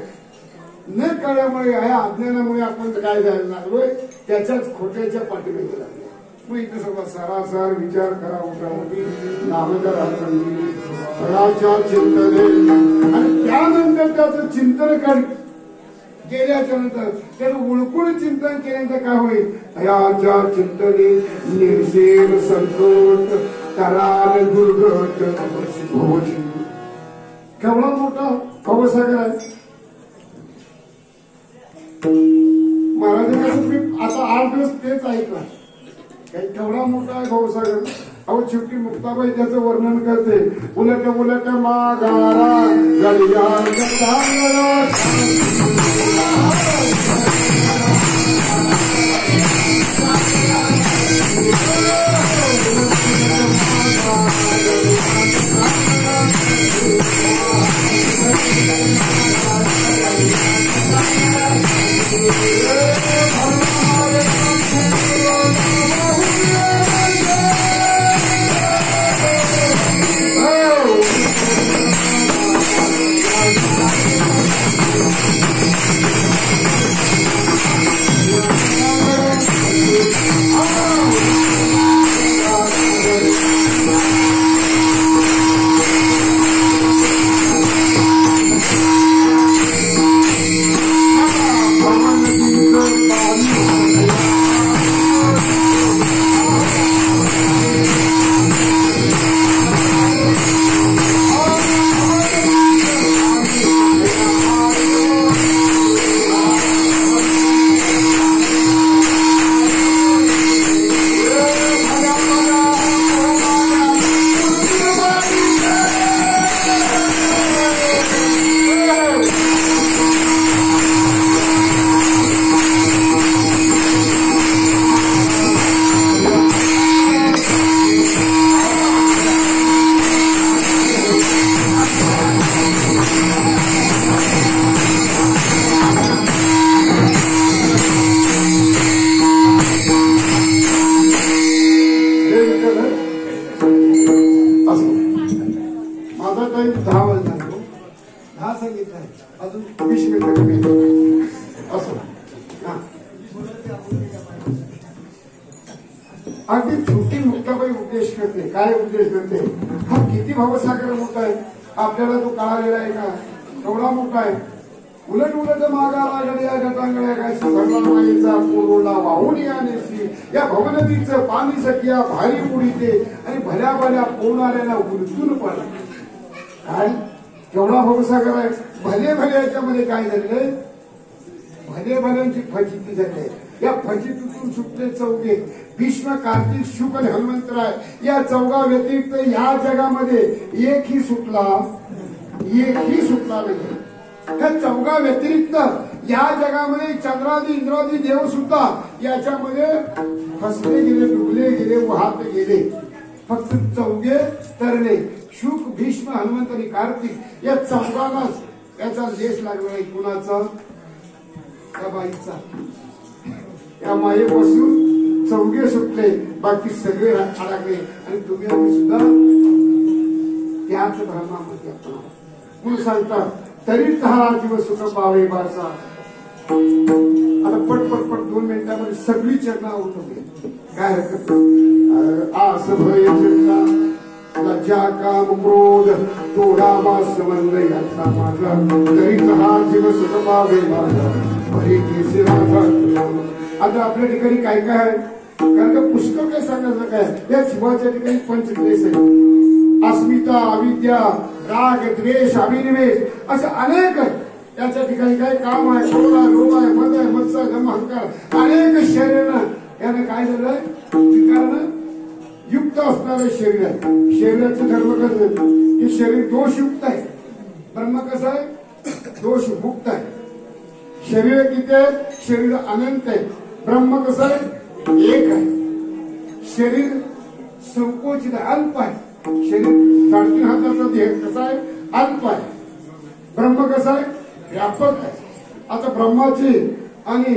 न कळल्यामुळे या अज्ञानामुळे आपण काय जायला लागलोय, त्याच्याच खोट्याच्या पाठीमागे लागलोय. मग इथे सगळं सरासर विचार करा, उठावटी नामदार फळाच्या चिंतने आणि त्यानंतर त्याचं चिंतन कर केल्याच्या नंतर त्यानं ओळखून चिंतन केल्यानंतर काय होईल, याच्या चिंतने निर्शेल संतोष तराल दुर्गट भोजी. केवढा मोठा भवसागर आहे महाराजांचं. मी आता 8 दिवस तेच ऐकलं, केवढा मोठा आहे भवसागर. अहो छोटी मुक्ताबाई त्याचं वर्णन करते, उलट उलट मागारा गडिया सांगितलं अजून 20 मिनिटं कमी आहेत. असं हा. अगदी छोटी मुक्ताबाई उपदेश करते. काय उपदेश करते? हा किती भावसागर मोठा आहे, आपल्याला तो कळालेला आहे का? एवढा मोठा आहे. उलट उलट मागाला गड्या गटांगड्या काय भरला माईचा कोरोडा वाहून यानेसी या भवनदीचं पाणी सकिया भारी उडीते आणि भल्या भल्या पोहणाऱ्याला उलटून पडला. काय केवढा भावसागर आहे. भले भले याच्यामध्ये काय झाले, भले भल्यांची फजिती झाली. या फजितीतून सुटले चौघे भीष्म, कार्तिक, शुक आणि हनुमंतराय. या चौघा व्यतिरिक्त या जगामध्ये एकही सुटला नाही. त्या चौघा व्यतिरिक्त या जगामध्ये चंद्रादी इंद्रादी देव सुद्धा याच्यामध्ये फसले गेले, डुबले गेले, वाहत गेले. फक्त चौघे तरले शुक, भीष्म, हनुमंत आणि कार्तिक या चौघांनाच याचा देश लागला नाही. कुणाचा? त्या बाईचा. या मायेपासून चौघे सुटले, बाकी सगळे अडकले. आणि तुम्ही आम्ही सुद्धा त्याच भ्रमामध्ये आपण म्हणून सांगतात तरी हा जीव सुख पावे बारसा. आता पट 2 मिनिटांमध्ये सगळी चरणा उठवली. काय हरकत आस भय चिंता लज्जा काम क्रोध तो रामा संबंध याचा माझा तरी हा जीव सुख पावे बारसा भरी केसी राधा. आता आपल्या ठिकाणी काय काय आहे? कारण का पुष्कळ काय सांगायचं काय? या शिवाच्या ठिकाणी पंचक्लेश आहे. अस्मिता, अविद्या, राग, द्वेष, अभिनिवेश असे अनेक याच्या ठिकाणी काय काम आहे. क्रोध आहे, लोभ आहे, मद आहे, मत्सर, दम, अहंकार अनेक शरीरानं यानं काय झालंय? विकारानं युक्त असणारं शरीर आहे. शरीराचे धर्म कसं? हे शरीर दोषयुक्त आहे. ब्रह्म कसं आहे? दोषमुक्त आहे. शरीर किती आहे? शरीर अनंत आहे. ब्रह्म कसं आहे? एक आहे. शरीर संकोचित आहे, अल्प आहे. शरीर 3.5 हाताचा देह कसा आहे? अल्प आहे. ब्रह्म कसा आहे? व्यापक आहे. आता ब्रह्माची आणि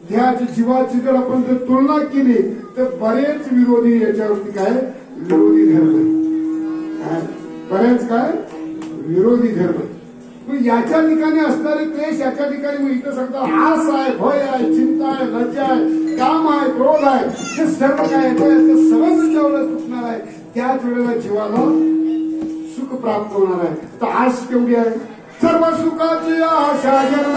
देहाची, जीवाची जर आपण जर तुलना केली तर बरेच विरोधी याच्यावरती काय? विरोधी धर्म आहे. बरेच काय? विरोधी धर्म. याच्या ठिकाणी असणारे क्लेश याच्या ठिकाणी मग इथं सांगतात आस आहे, भय आहे, चिंता आहे, लज्जा आहे, काम आहे, क्रोध आहे. हे सर्व काय येतं? सर्वच जेवढं तुटणार आहे त्याच वेळेला जीवाला सुख प्राप्त होणार आहे. तर आश केवढी आहे? सर्व सुखाची आशा जन्म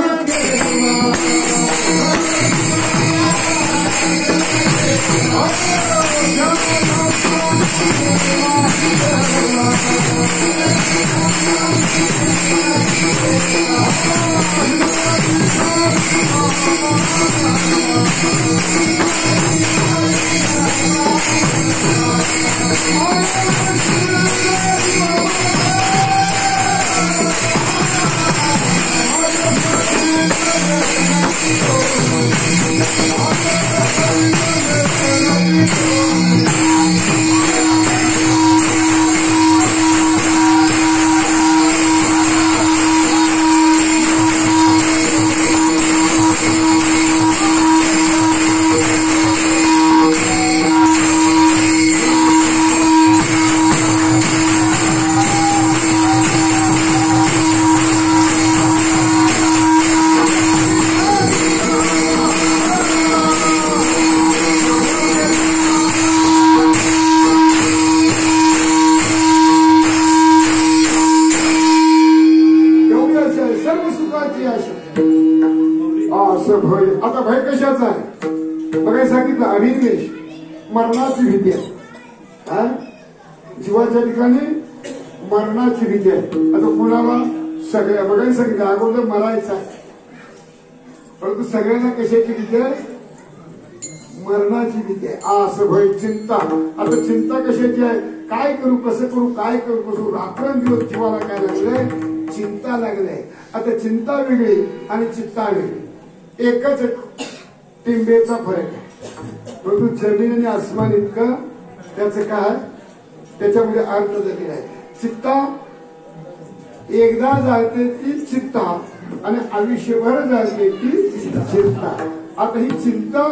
आता भय कशाचा आहे? बघायला सांगितलं अभिनिवेश, मरणाची भीती आहे. जीवाच्या ठिकाणी मरणाची भीती आहे. आता कुणाला? सगळ्या. बघायला सांगितलं अगोदर मरायचं आहे, परंतु सगळ्यांना कशाची भीती आहे? मरणाची भीती आहे. आस भय चिंता. आता चिंता कशाची आहे? काय करू, कसं करू, काय करू, कसं रात्रंदिवस जीवाला काय लागलंय? चिंता लागलंय. आता चिंता वेगळी आणि चिंता वेगळी. एकच टिंबेचा फरक आहे, परंतु जमीन आणि आसमान इतकं त्याचं काय? त्याच्यामध्ये अर्थ झालेला आहे. चित्ता एकदा जाळते ती चित्ता आणि आयुष्यभर जाळते ती चिंता. आता ही चिंता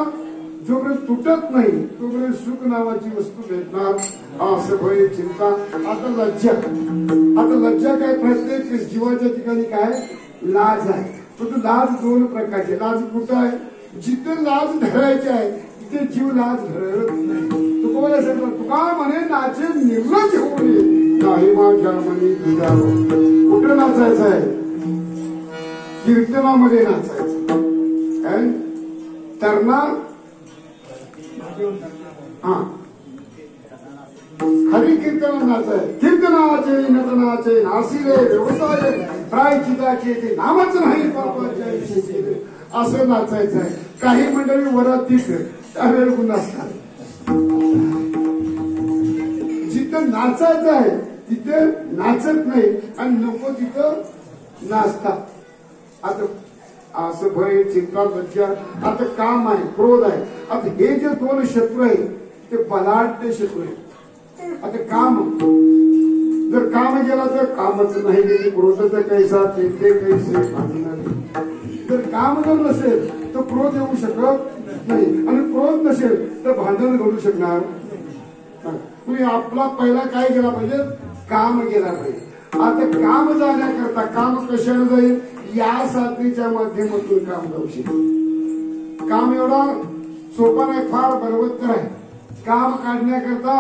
जोपर्यंत तुटत नाही तोपर्यंत सुख नावाची वस्तू भेटणार असं भय चिंता. आता लज्जा काय प्रत्येक जीवाच्या ठिकाणी काय लाज आहे. पण लाज दोन प्रकारची. लाज कुठं आहे? जिथे लाज धरायची आहे तिथे जीव लाज धरत नाही. तुकोबाला सांगतो तुका म्हणे नाचे निर्लज होऊ नये नाही माझ्या मनी तुझ्या. कुठं नाचायचं आहे? कीर्तनामध्ये नाचायचं. काय तरणा हा हरी कीर्तन नाचाय. कीर्तनाचे नटनाचे नासिरे व्यवसाय प्रायचिताचे ते नामच नाही पापाचे असं नाचायचं आहे. काही मंडळी वरातीत त्यावेळेला गुन्हा असतात. जिथं नाचायचं आहे तिथे नाचत नाही आणि नको तिथं नाचतात. आता असं भय चिंता लज्जा. आता काम आहे क्रोध आहे. आता हे जे दोन शत्रू आहे ते बलाढ्य शत्रू आहे. आता काम जर काम गेला तर कामच नाही गेली. क्रोधाचं कैसा ते कैसे. जर काम जर नसेल तर क्रोध येऊ शकत नाही आणि क्रोध नसेल तर भांडण घडू शकणार. तुम्ही आपला पहिला काय गेला पाहिजे? काम गेला पाहिजे. आता काम जाण्याकरता काम कशाने जाईल? या साधनेच्या माध्यमातून काम जाऊ शकते. काम एवढा सोपा नाही, फार बलवत्तर आहे. काम काढण्याकरता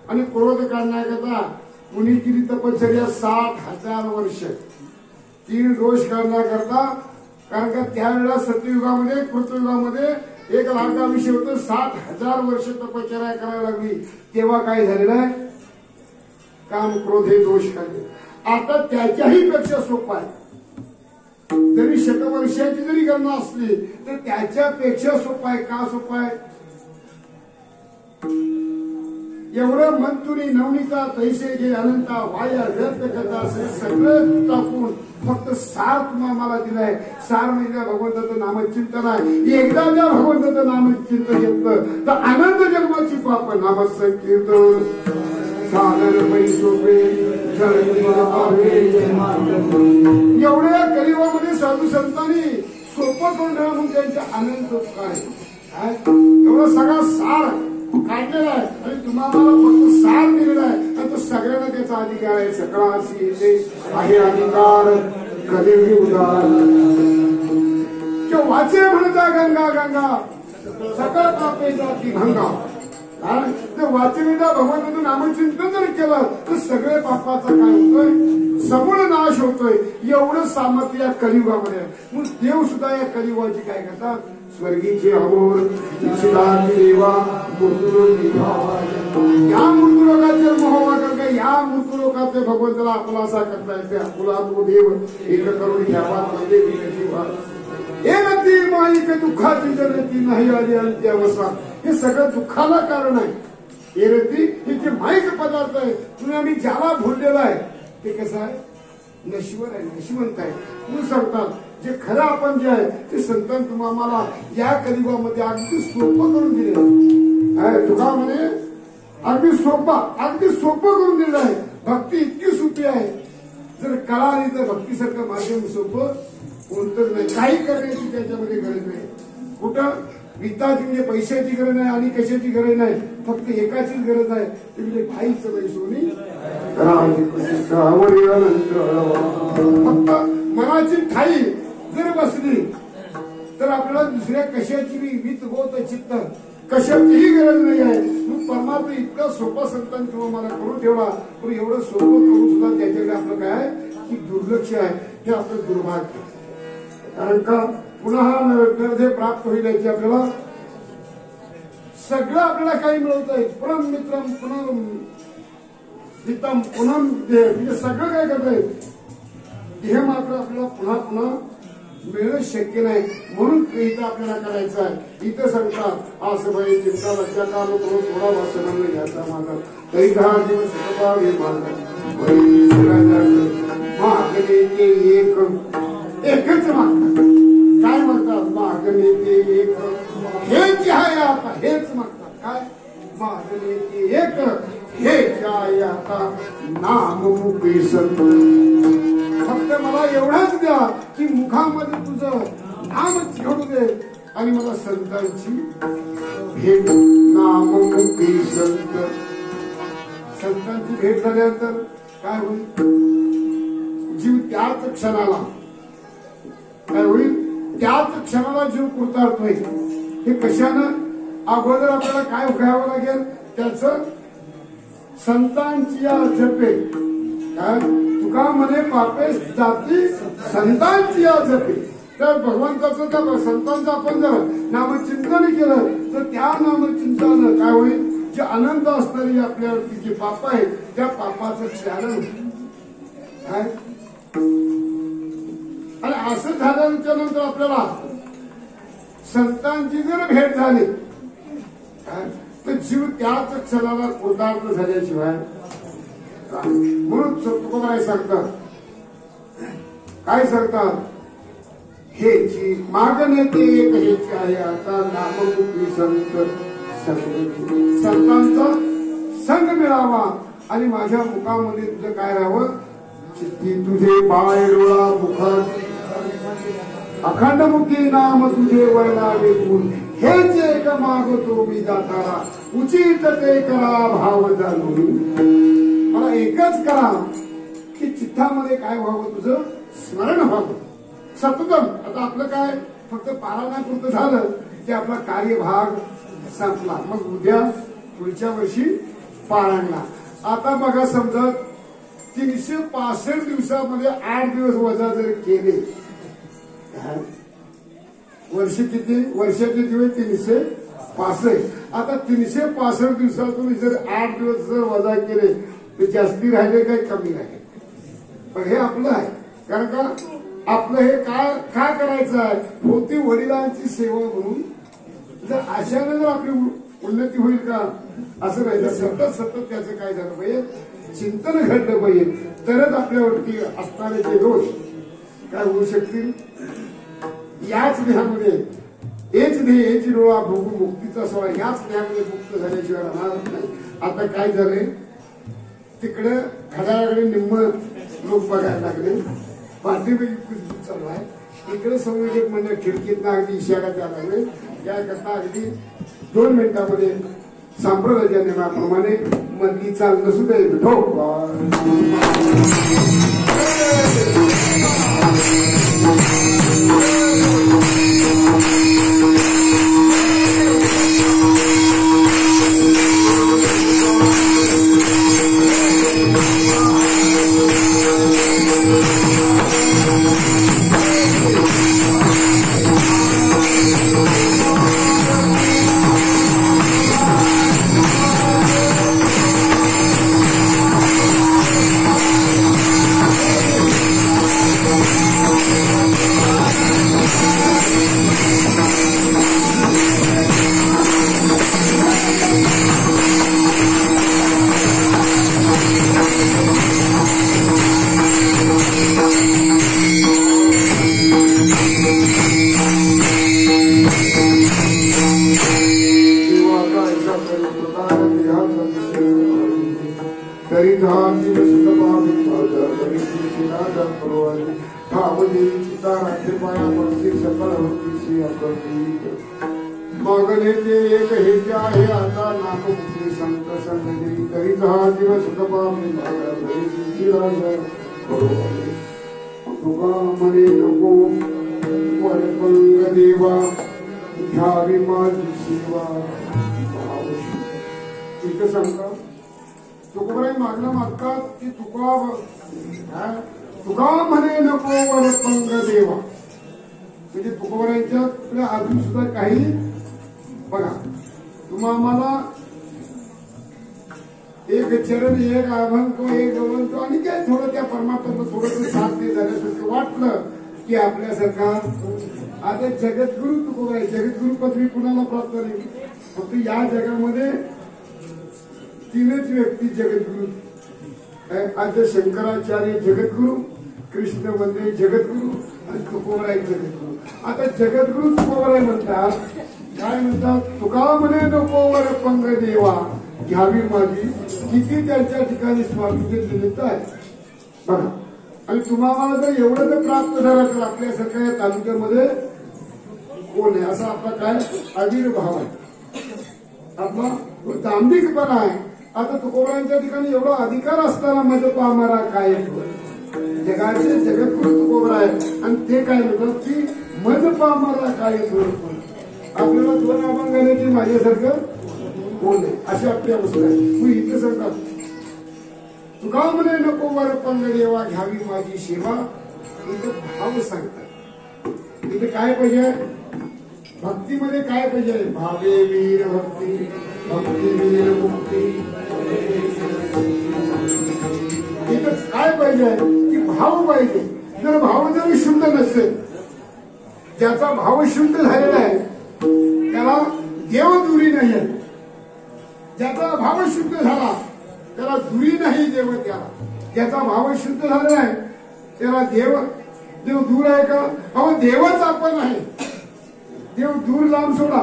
आणि क्रोध काढण्याकरता कुणी केली तपश्चर्या 60,000 वर्ष. 3 दोष काढण्याकरता. कारण का त्यावेळेला सत्ययुगामध्ये कृतयुगामध्ये 1 लाखाविषयी होतं. 60,000 वर्ष तपश्चर्या करायला लागली. तेव्हा काय झालेलं आहे? काम क्रोध हे दोष काढले. आता त्याच्याही पेक्षा सोपा आहे. जरी शतवर्षाची जरी गणना असली तर त्याच्यापेक्षा सोपा आहे. का सोपा आहे? एवढं मंतुरी नवनीता तैसे जे अनंता वाया व्यर्थ करता असे सगळं टाकून फक्त सार तुम्हाला मला दिलाय. सार म्हणजे भगवंताचं नामचिंतन आहे. एकदा ज्या भगवंताचं नामचिंतन घेतलं तर आनंद जन्माची पाप नाम संकीर्तन साधन पैसोपे एवढ्या कलियुगामध्ये साधू संतांनी सोपं करून ठेवा म्हणून त्यांचा आनंद काय एवढा सगळा सार काढलेला आहे आणि तुम्हाला फक्त सार दिलेला आहे आणि तो सगळ्यांना त्याचा अधिकार आहे. सगळाशी आहे अधिकार कलियुगी उदार वाचे म्हणता गंगा गंगा सकळ पापे जाती भंगा. जर वाचनेला भगवंताचं नामचिंतन जर केलं तर सगळे पापाचा काय होतोय? समूळ नाश होतोय. एवढं सामर्थ्य या कलियुगामध्ये. मग देव सुद्धा या कलियुगाची काय करतात? स्वर्गीचे अमोर देवा या मृत्यूलोकाचे मोहवा करता या मृत्यूलोकाचे भगवंताला आपला असा करता येते. आपला तो देव एक करून घ्यावा येणती माईक दुःखाची जनती नाही आली अंत्य अवसान. हे सगळं दुःखाला कारण आहे. येणती हे जे माईक पदार्थ आहे तुम्ही आम्ही ज्याला भुललेला आहे ते कसं आहे? नश्वर आहे, नशिवंत आहे. म्हणून सांगतात जे खरं आपण जे आहे ते संतान तुम्हाला या कलियुगामध्ये अगदी सोपं करून दिलेलं आहे. तुका म्हणे अगदी सोपं करून दिलेलं आहे. भक्ती इतकी सोपी आहे. जर कळाली तर भक्तीसारखं माध्यम सोपं कोणतंच नाही. काही करण्याची त्याच्यामध्ये गरज नाही. कुठं वित्ताची म्हणजे पैशाची गरज नाही आणि कशाची गरज नाही. फक्त एकाचीच गरज आहे ते म्हणजे भाईचं पैसोनी फक्त मनाची ठाई जर बसली तर आपल्याला दुसऱ्या कशाची वित होत चित्त कशाचीही गरज नाही आहे. मग परमात्मा इतका सोपा संतान किंवा मला करून ठेवला पण एवढं सोपं करून सुद्धा त्याच्याकडे आपलं काय आहे की दुर्लक्ष आहे. हे आपलं दुर्भाग्य. कारण का पुन्हा हा नरदे प्राप्त होईल याची आपल्याला सगळं आपल्याला काही मिळवत आहे. पुनम मित्रम पुनम हितम पुनम देह म्हणजे सगळं काय करत आहे. हे मात्र आपल्याला पुन्हा पुन्हा मिळणं शक्य नाही. म्हणून इथं आपल्याला करायचं आहे. इथं सांगतात असं भाई चिंता लक्षात काल थोडा वाचन घ्यायचा माझा तरी 10 दिवस सुखपावे मागणे एकच मागतात. काय म्हणतात? मागणे ते एक हेच आहे आता हेच मागतात. काय मागणे ते एक हेच आहे आता नाम मुखे संत. फक्त मला एवढंच द्या की मुखामध्ये तुझं नामच घेऊ दे. आणि मला संतांची भेट, नाममुखी संत, संतांची भेट झाल्यानंतर काय होईल? जीव त्याच क्षणाला काय होईल? त्याच क्षणाला जीव कृतार्थ होईल. हे कशानं? अगोदर आपल्याला काय घ्यावं लागेल? त्याच संतांची या जपे, काय तुका म्हणे पापे जाती संतांची या जपे. तर भगवंताचं त्या संतांचं आपण जर नामचिंतन केलं तर त्या नामचिंतनानं काय होईल? जे अनंत असणारी आपल्यावरती जे पाप आहेत त्या पापाचं क्षालन काय. आणि असं झाल्याच्या नंतर आपल्याला संतांची जर भेट झाली तर जीव त्याच क्षणाला कृतार्थ झाल्याशिवाय. म्हणून तुकोबाराय सांगतात, काय सांगतात? हेची मागणे ते एक हेची आहे आता नाममुखी संत संग, संतांचा संग मिळावा आणि माझ्या मुखामध्ये तुझं काय राहावं? चित्ती तुझे पाय डोळा मुखात अखंड मुखी नाम तुझे वर्णावे गुण, हेच एक मागतो मी दातारा उचित ते करा भाव जाणून. मला एकच करा की चित्तामध्ये काय व्हावं? तुझं स्मरण व्हावं सततम. आता आपलं काय फक्त पारायणापुरतं झालं की आपला कार्यभाग संपला, मग उद्या पुढच्या वर्षी पारायणला. आता बघा समजा 365 दिवसामध्ये 8 दिवस वजा जर केले, वर्ष किती? वर्षाचे दिवस 365. आता 365 दिवसातून जर 8 दिवस जर वजा केले तर जास्ती राहिले काय कमी राहिले? पण हे आपलं आहे. कारण का आपलं हे काय करायचं आहे? होती वडिलांची सेवा म्हणून. जर अशाने जर आपली उन्नती होईल का? असं नाही. सतत त्याचं काय झालं पाहिजे? चिंतन घडलं पाहिजे, तरच आपल्यावरती असणारे जे दोष काय होऊ शकतील. याच देहामध्ये हेच ध्येय हेच डोळा भोगू मुक्तीचा सोहळा याच देहामध्ये मुक्त झाल्याशिवाय राहणार नाही. आता काय झालंय? तिकडे घड्याळाकडे निम्म लोक बघायला लागले, पाठीमागे कुजबूज चालू आहे. इकडे संयोजक म्हणजे खिडकीतनं अगदी इशारा द्यायला लागले. याकरता अगदी 2 मिनिटांमध्ये संप्रदायाच्या नियमाप्रमाणे मधली चाल नसू दे ठो मागणे ते एक हेचे आहे आता नाममुखी संत संगती करीत हा दिवस तपामी तुका म्हणे नको वरपंग देवा घ्यावी माझी सेवा. इथं सांगतात तुकोबाराय मागणं मागतात की तुका म्हणे नको वरपंग देवा. म्हणजे तुकोबारायांच्या अजून सुद्धा काही बघा, तुम्हा आम्हाला एक चरण एक अभंग एक गवंतो आणि काय थोडं त्या परमात्मा थोडं साथ दे झाल्यासारखं वाटलं की आपल्यासारखा आता जगद्गुरु तुकोबाराय. जगद्गुरु पदवी कुणाला प्राप्त नाही. फक्त या जगामध्ये 3च व्यक्ती जगद्गुरु. आद्य शंकराचार्य जगद्गुरु, कृष्ण वंदे जगद्गुरु आणि तुकोबाराय जगद्गुरु. आता जगद्गुरु तुकोबाराय म्हणतात, काय म्हणतात? तुका म्हणे नको वरपंग देवा घ्यावी माझी. किती त्यांच्या ठिकाणी स्वामीचे निमित्त आहे बघा. आणि तुम्हाला जर एवढं जर प्राप्त झालं तर आपल्यासारख्या या तालुक्यामध्ये कोण आहे असा आपला काय अविर्भाव आहे, आपला दांभिकपणा आहे. आता तुकोबांच्या ठिकाणी एवढा अधिकार असताना मज पामरा काय जगाचे जगद्गुरु तुकोबरा आहे आणि ते काय म्हणतात की मज पामरा काय आपल्याला दोन अभंग आले की माझ्यासारखं कोण आहे अशी आपली अवस्था आहे. तू इथे सांगतात तुका म्हणे नको वर पंगडेवा घ्यावी माझी सेवा. इथे भाव सांगतात. इथे काय पाहिजे भक्तीमध्ये काय पाहिजे भावे वीर भक्ती भक्ती वीर मुक्ती. इथं काय पाहिजे की भाव पाहिजे. जर भाव जरी शुद्ध नसेल ज्याचा भाव शुद्ध झालेला आहे त्याला देव दुरी नाही आहे. ज्याचा भाव शुद्ध झाला त्याला दुरी नाही देव त्याला. ज्याचा भाव शुद्ध झालेला आहे त्याला देव दूर आहे का. अहो देवच आपण आहे. देव दूर लांब सोडा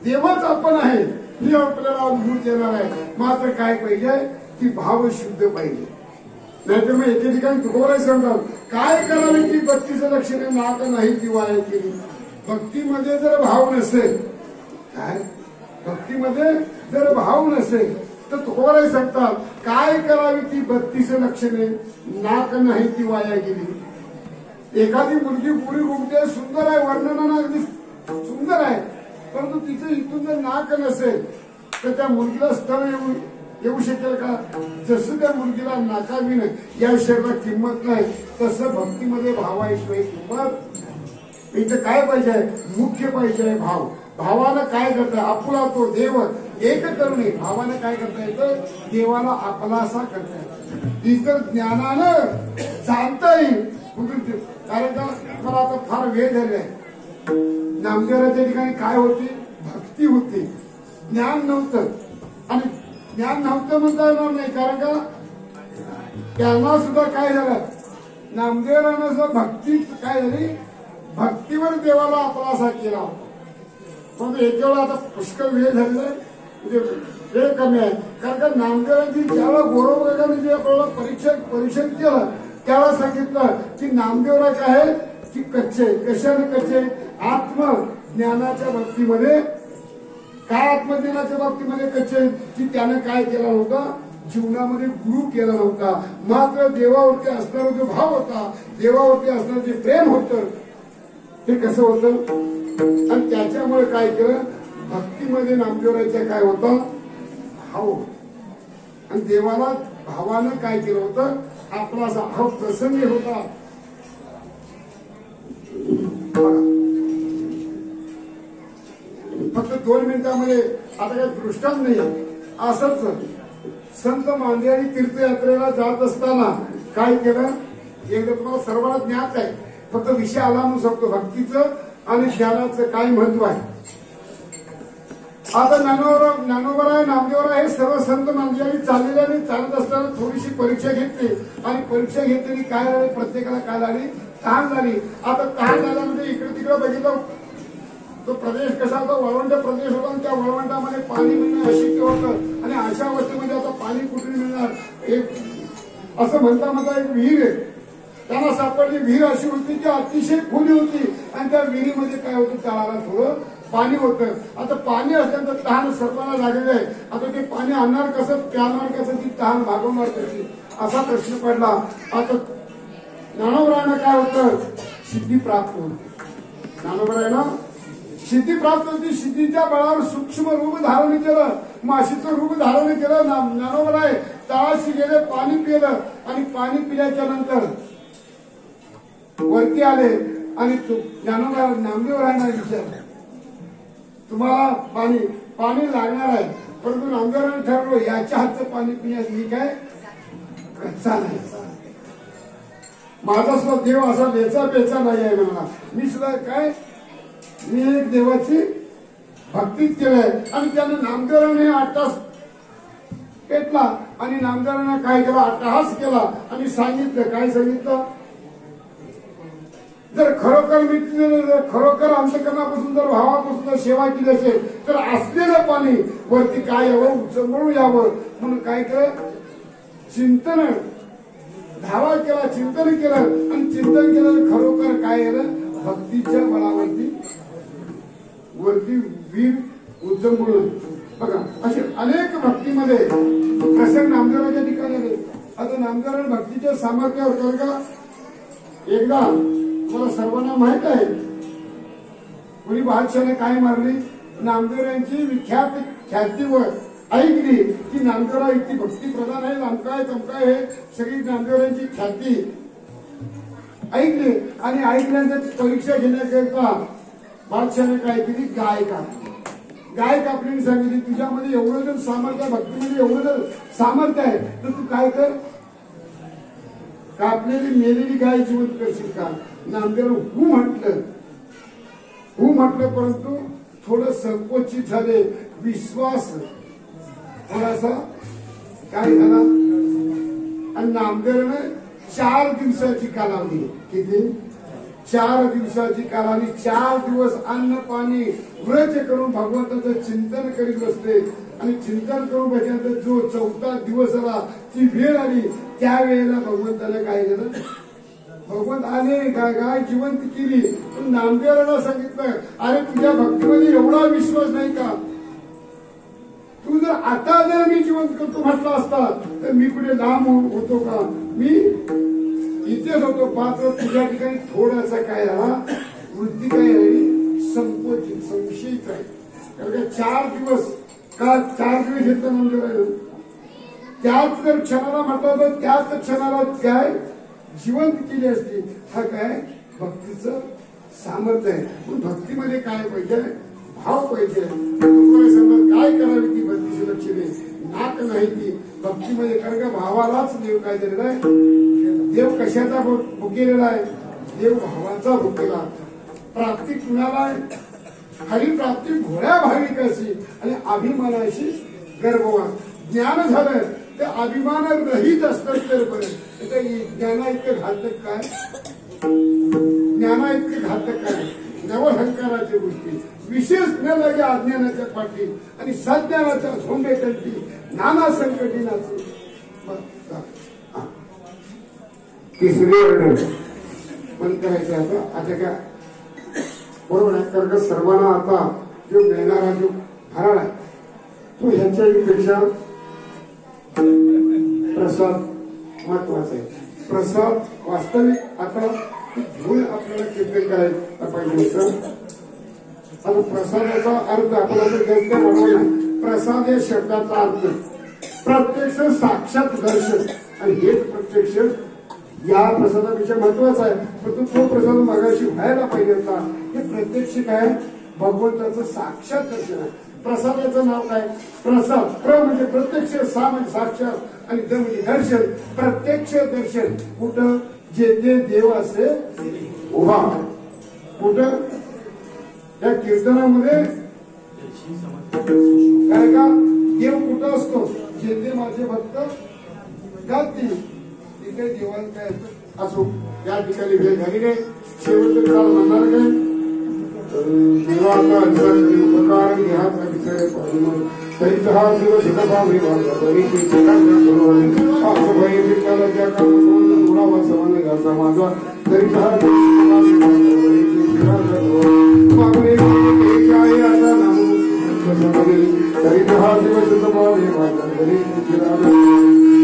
देवच आपण आहे हे आपल्याला अनुभूत देणार आहे. मात्र काय पाहिजे की भाव शुद्ध पाहिजे. नाहीतर मग एके ठिकाणी तुकोबाराय सांगतात काय करावे की 32 लक्षणे नाक नाही ती वाया केली. भक्तीमध्ये जर भाव नसेल काय भक्तीमध्ये जर भाव नसेल तर तुकोबाराय सांगतात काय करावी ती 32 लक्षणे नाक नाही ती वाया गेली. एखादी मुलगी पुरी गुमते सुंदर आहे वर्णनानं अगदी सुंदर आहे परंतु तिचं इथून जर नाक नसेल तर त्या मुलगीला स्थळ येऊ शकेल का. जसं त्या मुलगीला नाकाविन या शरीराला किंमत नाही तसं भक्तीमध्ये भावाशिवाय किंमत. इथं काय पाहिजे मुख्य पाहिजे भाव. भावानं काय करताय आपुला तो देव एक करुणे. भावानं काय करता येतं देवाला आपलासा करता येतं. इतर ज्ञानानं जाणता येईल. कारण का मला आता फार वेळ झाले आहे. नामदेवाच्या ठिकाणी काय होती भक्ती होती ज्ञान नव्हतं. आणि ज्ञान नव्हतं म्हणता येणार नाही कारण का त्यांना सुद्धा काय झालं नामदेवानं सुद्धा भक्ती काय झाली भक्तीवर देवाला आपलासा केला होता. पण एक वेळा आता पुष्कळ वेळ झालेला आहे म्हणजे वेळ कमी आहे. कारण का नामदेवांची ज्यावेळेला गोरोबाने जे आपल्याला परीक्षण केलं त्यावेळेला सांगितलं की नामदेवराय काय आहे की कच्चे कशाने कच्चे आत्मज्ञानाच्या बाबतीमध्ये. काय आत्मज्ञानाच्या बाबतीमध्ये कच्चे की त्याने काय केला नव्हता जीवनामध्ये गुरु केला नव्हता. मात्र देवावरती असणारा जो भाव होता देवावरती असणारं जे प्रेम होतं ते कसं होतं आणि त्याच्यामुळे काय केलं भक्तीमध्ये नामदेवरायच्या काय होता भाव. आणि देवाला भावानं काय केलं होतं आपला भाव प्रसंगी होता. फक्त 2 मिनिटांमध्ये आता काही दृष्टांत नाही. असंच संत मांदियाळी तीर्थयात्रेला जात असताना काय केलं एकदा तुम्हाला सर्वांना ज्ञात आहे फक्त विषय आला म्हणून सांगतो भक्तीचं आणि ज्ञानाचं काय महत्व आहे. आता ज्ञानोबराय नामदेवराय हे सर्व संत मांदियाळी चाललेले आणि चालत असताना थोडीशी परीक्षा घेतली आणि परीक्षा घेतलेली काय झाली प्रत्येकाला काय झाली तहान झाली. आता तहान झाल्यामध्ये इकडे तिकडे बघितलं तो प्रदेश कसा होता वळवंट प्रदेश होता आणि त्या वळवंटामध्ये पाणी मिळणं अशक्य होतं. आणि अशा अवस्थेमध्ये आता पाणी कुठे मिळणार एक असं म्हणता एक विहीर आहे त्यांना सापडली. विहीर अशी होती की अतिशय खुली होती आणि त्या विहिरीमध्ये काय होतं तळाला थोडं पाणी होतं. आता पाणी असल्यानंतर तहान सर्वांना लागलेलं आहे. आता ते पाणी आणणार कसं प्याणार कसं ती तहान भागवणार कशी असा प्रश्न पडला. आता ज्ञानोबरायांना काय होतं सिद्धी प्राप्त होती. ज्ञानोबरायांना सिद्धी प्राप्त होती. सिद्धीच्या बळावर सूक्ष्म रूप धारण केलं माशीचं रूप धारण केलं. ज्ञानोबराय तळाशी गेले पाणी पिलं आणि पाणी पिल्याच्या नंतर वरती आले आणि ज्ञानोबराय नामदेवरायांना विचारलं तुम्हाला पाणी लागणार आहे परंतु नामदेवरायांनी ठरवलं याच्या हातचं पाणी पिण्यास मी काय कच्चा नाही. माझा सुद्धा देव असा बेचा बेचा नाही आहे म्हणा. मी सुद्धा काय मी एक देवाची भक्तीच केलंय. आणि त्याने नामदेवराने 8 तास पेटला आणि नामदेवराने काय केला अट्टहास केला आणि सांगितलं काय सांगितलं जर खरोखर अंतकरणापासून जर भावापासून जर सेवा केली असेल तर असलेलं पाणी वरती काय यावं उचलून यावं म्हणून काय केलं चिंतन धावा केला चिंतन केलं आणि चिंतन केलं खरोखर काय झालं भक्तीच्या बळावरती वरती वीर उज्जंबून बघा असे अनेक भक्तीमध्ये प्रसंग नामदेवाच्या ठिकाणी आले. आता नामदेव भक्तीच्या सामर्थ्यावर कर का एकदा मला सर्वांना माहित आहे कोणी बादशाने काय मारली नामदेव यांची विख्यात ख्यातीवर ऐकली की नामदेवराव इतकी भक्ती प्रधान आहे आमकाय तमकाय हे सगळी नामदेवरांची ख्याती ऐकली आणि ऐकल्यानंतर परीक्षा घेण्याकरिता बादशाने काय केली गाय कापली सांगितली तुझ्यामध्ये एवढं जर सामर्थ्य आहे भक्तीमध्ये एवढं जर सामर्थ्य आहे तर तू काय कर कापलेली मेलेली गाय जिवंत करशील का नामदेव हू म्हटलं परंतु थोडं संकोचित झाले विश्वास थोडासा काय झाला आणि नामदेवने 4 दिवसाची कालावधी किती 4 दिवसाची कालावधी 4 दिवस अन्न पाणी व्रत करून भगवंताचं चिंतन करीत बसले आणि चिंतन करून बसल्यानंतर जो 4था दिवस आला ती वेळ आली त्यावेळेला भगवंताला काय झालं भगवंत आले गाय जिवंत केली पण नामदेवाला सांगितलं अरे तुझ्या भक्तीमध्ये एवढा विश्वास नाही का तू जर आता जर मी जिवंत करतो म्हटलं असता तर मी कुठे लांब होतो का मी इथेच होतो पात्र तुझ्या ठिकाणी थोडासा काय झाला वृत्ती काय झाली संकोचित संशयित आहे कारण 4 दिवस का 4 दिवस येतो नामदेव त्याच जर क्षणाला म्हटलं तर त्याच क्षणाला काय जिवंत केली असती हा काय भक्तीचं सामर्थ्य आहे पण भक्तीमध्ये काय पाहिजे भाव पाहिजे समजा काय करावी ती भक्तीची लक्षणे नाक नाही ती भक्तीमध्ये कारण का भावालाच देव काय दिलेला आहे देव कशाचा भुकेलेला आहे देव भावाचा भुकेला प्राप्ती कुणाला आहे खरी प्राप्ती भोळ्या भाविकाशी आणि अभिमानाशी गर्भवान ज्ञान झालं ते अभिमान रहित असतात तर बरं ज्ञाना इतकं घातक काय ज्ञाना इतकं घातक काय नवहंकाराच्या गोष्टी विशेष न लागे अज्ञानाच्या पाठी आणि सज्ञानाच्या झोंबेकंठी नाना संकटी नाचे तिसरी अडचण पण करायचं आता काय बरोबर आहे कारण सर्वांना आता जो मिळणारा जो फराळ आहे तो ह्याच्याही पेक्षा प्रसाद महत्वाचा आहे प्रसाद वास्तविक आता घेऊन आपल्याला कीर्तन करायला पाहिजे होतं आता प्रसादाचा अर्थ आपल्याला गंध म्हणून प्रसाद या शब्दाचा अर्थ प्रत्यक्ष साक्षात दर्शन आणि हेच प्रत्यक्ष या प्रसादापेक्षा महत्वाचा आहे परंतु तो प्रसाद मागाशी व्हायला पाहिजे होता हे प्रत्यक्ष काय भगवंताचं साक्षात दर्शन आहे प्रसादाचं नाव काय प्रसाद प्र म्हणजे प्रत्यक्ष सा म्हणजे साक्षात आणि द म्हणजे दर्शन प्रत्यक्ष दर्शन कुठं जेथे देव असे उभा कुठं त्या कीर्तनामध्ये काय का देव कुठं असतो जेथे माझे भक्त गातील तिथे देवाला काय असो या ठिकाणी भेट झाली नाही शेवटचं काल म्हणणार काय देवाचा उपकार घ्याचा विचार तरी हा दिवस भावी माझा तरी तरी हा दिवस भावी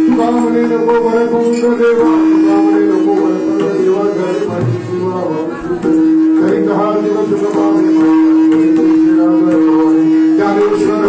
तुला म्हणे नको बरं करून देवा तुला म्हणे नको बरं करून देवा घरी माझी शिवा तरी 10 दिवस ज्ञानेश्वर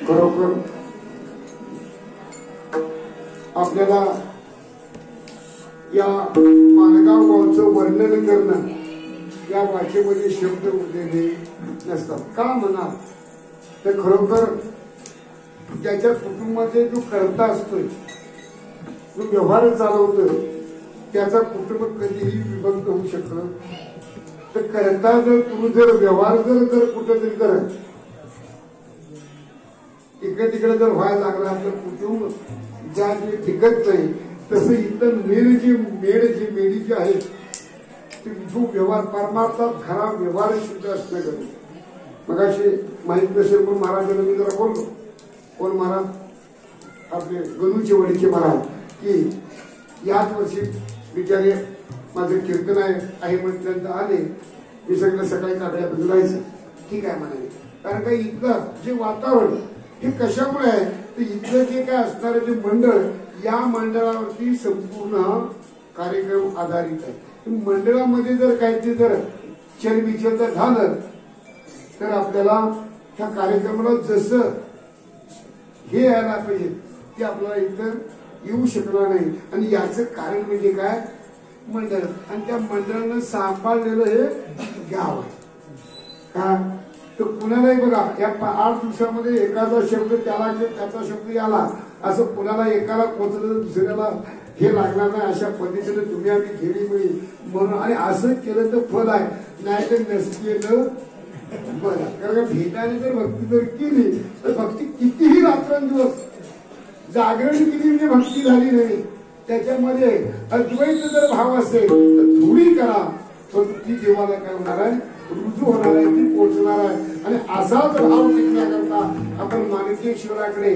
खरोखर आपल्याला या माणगाव गावचं वर्णन करणं या भाषेमध्ये शब्द उरलेले नसतात. का म्हणा तर खरोखर ज्याच्या कुटुंबाचे जो करता असतोय, जो व्यवहार चालवतोय, त्याचा कुटुंब कधीही विभक्त होऊ शकलं तर करता जर तुम्ही जर व्यवहार जर कुठेतरी करत इकडे तिकडे जर व्हायला लागला आपलं कुटुंब ज्या जे टिकत नाही, तसं इथं मेड जी आहेत जो व्यवहार परमार्थात खरा व्यवहार शुद्ध असणं गरजेचं. मग असे माहित नसेल पण महाराजांना मी जरा बोललो, कोण महाराज आपले गणूचे वडीचे महाराज की याच वर्षी बिचारे माझं कीर्तन आहे म्हटल्यानंतर आले. मी सगळं सकाळी काकड्या बदलायचं ठीक आहे म्हणाले, कारण का इथलं जे वातावरण हे कशामुळे आहे तर इथलं जे काय असणारे जे मंडळ, या मंडळावरती संपूर्ण कार्यक्रम आधारित आहे. मंडळामध्ये जर काहीतरी जर चलबिचल जर झालं तर आपल्याला त्या कार्यक्रमाला जसं हे यायला पाहिजे ते आपल्याला इथं येऊ शकणार नाही. आणि याचं कारण म्हणजे काय, मंडळ. आणि त्या मंडळानं सांभाळलेलं हे गाव आहे का. तर कुणालाही बघा या 8 दिवसामध्ये एखादा शब्द त्याला त्याचा शब्द याला असं कुणाला एकाला पोचलं दुसऱ्याला हे लागणार नाही. अशा पद्धतीने तुम्ही आम्ही घेरी मिळी म्हणून आणि असं केलं तर फल आहे, नाही तर नसकेलं बरं. कारण भेटाने जर भक्ती जर केली तर भक्ती कितीही रात्रंदिवस जागरण केली म्हणजे भक्ती झाली नाही. त्याच्यामध्ये अद्वैत जर भाव असेल तर थोडी करा, पण ती देवाला काय होणार आहे, रुजू होणार आहे, ती पोचणार आहे. आणि असाच भाव टिकण्याकरता आपण माणकेश्वराकडे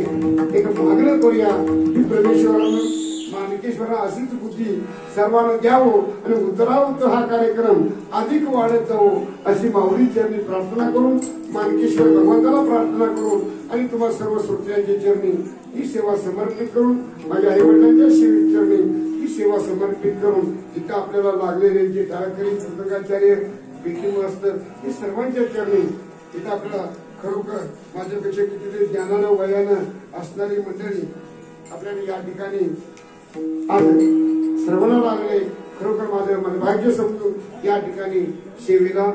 एक मागणं करूया की परमेश्वरानं माणकेश्वरा अशीच बुद्धी सर्वांना द्यावं आणि उतरावत हा कार्यक्रम अधिक वाढत जावो अशी माऊली चरणी प्रार्थना करून, माणकेश्वर भगवंताला प्रार्थना करून आणि तुम्हा सर्व श्रोत्यांच्या चरणी ही सेवा समर्पित करून, माझ्या आई वडिलांच्या चरणी ही सेवा समर्पित करून, इथं आपल्याला लागलेले जे टाळकरी पुस्तकाचार्य बिकिम असतं हे सर्वांच्या चरणी इथं आपल्याला खरोखर माझ्यापेक्षा कितीतरी ज्ञानानं वयानं असणारी मंडळी आपल्याला या ठिकाणी आज सर्वांना लागले. खरोखर माझं मन भाग्य समजून या ठिकाणी सेवेला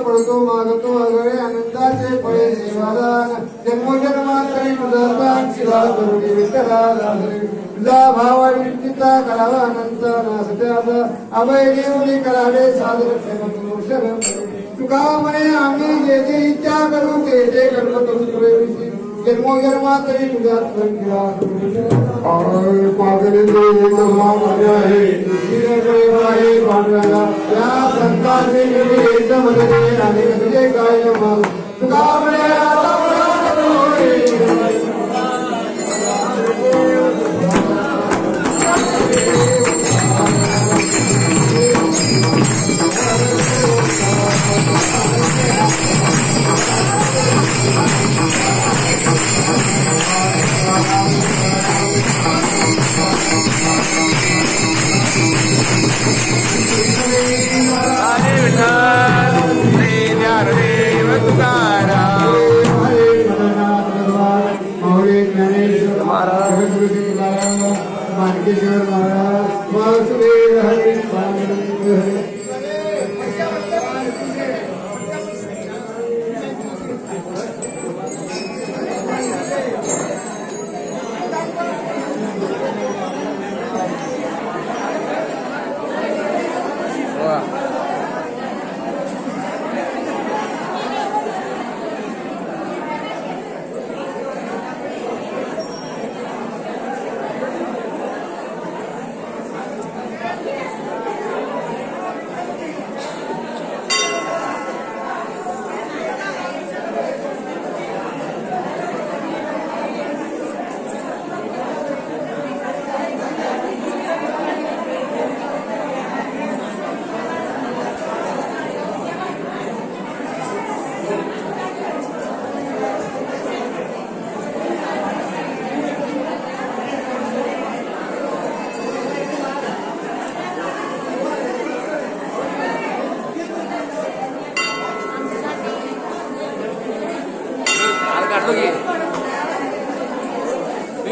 पडतो मागतो अगळे आनंदाचे फळे सेवादान जन्मोजन्मांतरी तुझा दान शिवा करुणी विठ्ठला तुझा भाव विठ्ठीचा करावा अनंत नास त्याचा अभय घेऊन करावे सादर सेवक तुका म्हणे आम्ही जे जे इच्छा करू ते ते कर्म करू तुझे विषयी जन्मोजन्मांतरी तुझा पागले या संतांचे आणि तुझे काय तुका म्हणे मानकेश्वर महाराज वासुदेव हरी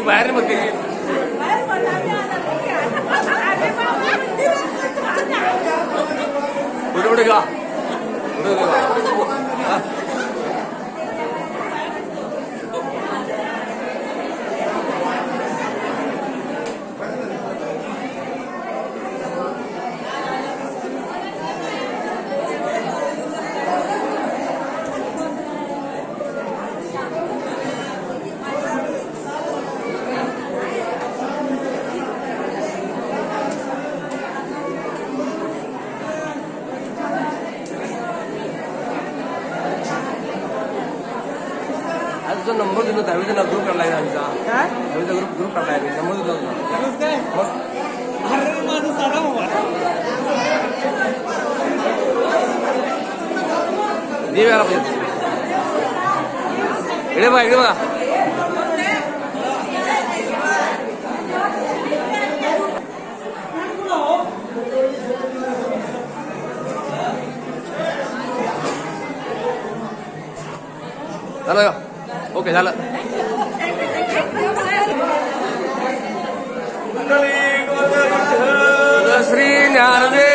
बाहेर मग पुढे का जो नंबर दिलो दहावीचा ग्रुप काढलाय आमचा दहावीचा ग्रुप काढलाय नंबर दिलो देवायला पाहिजे इकडे बघा इकडे बघा झालं ओके झालं श्री ज्ञानदेव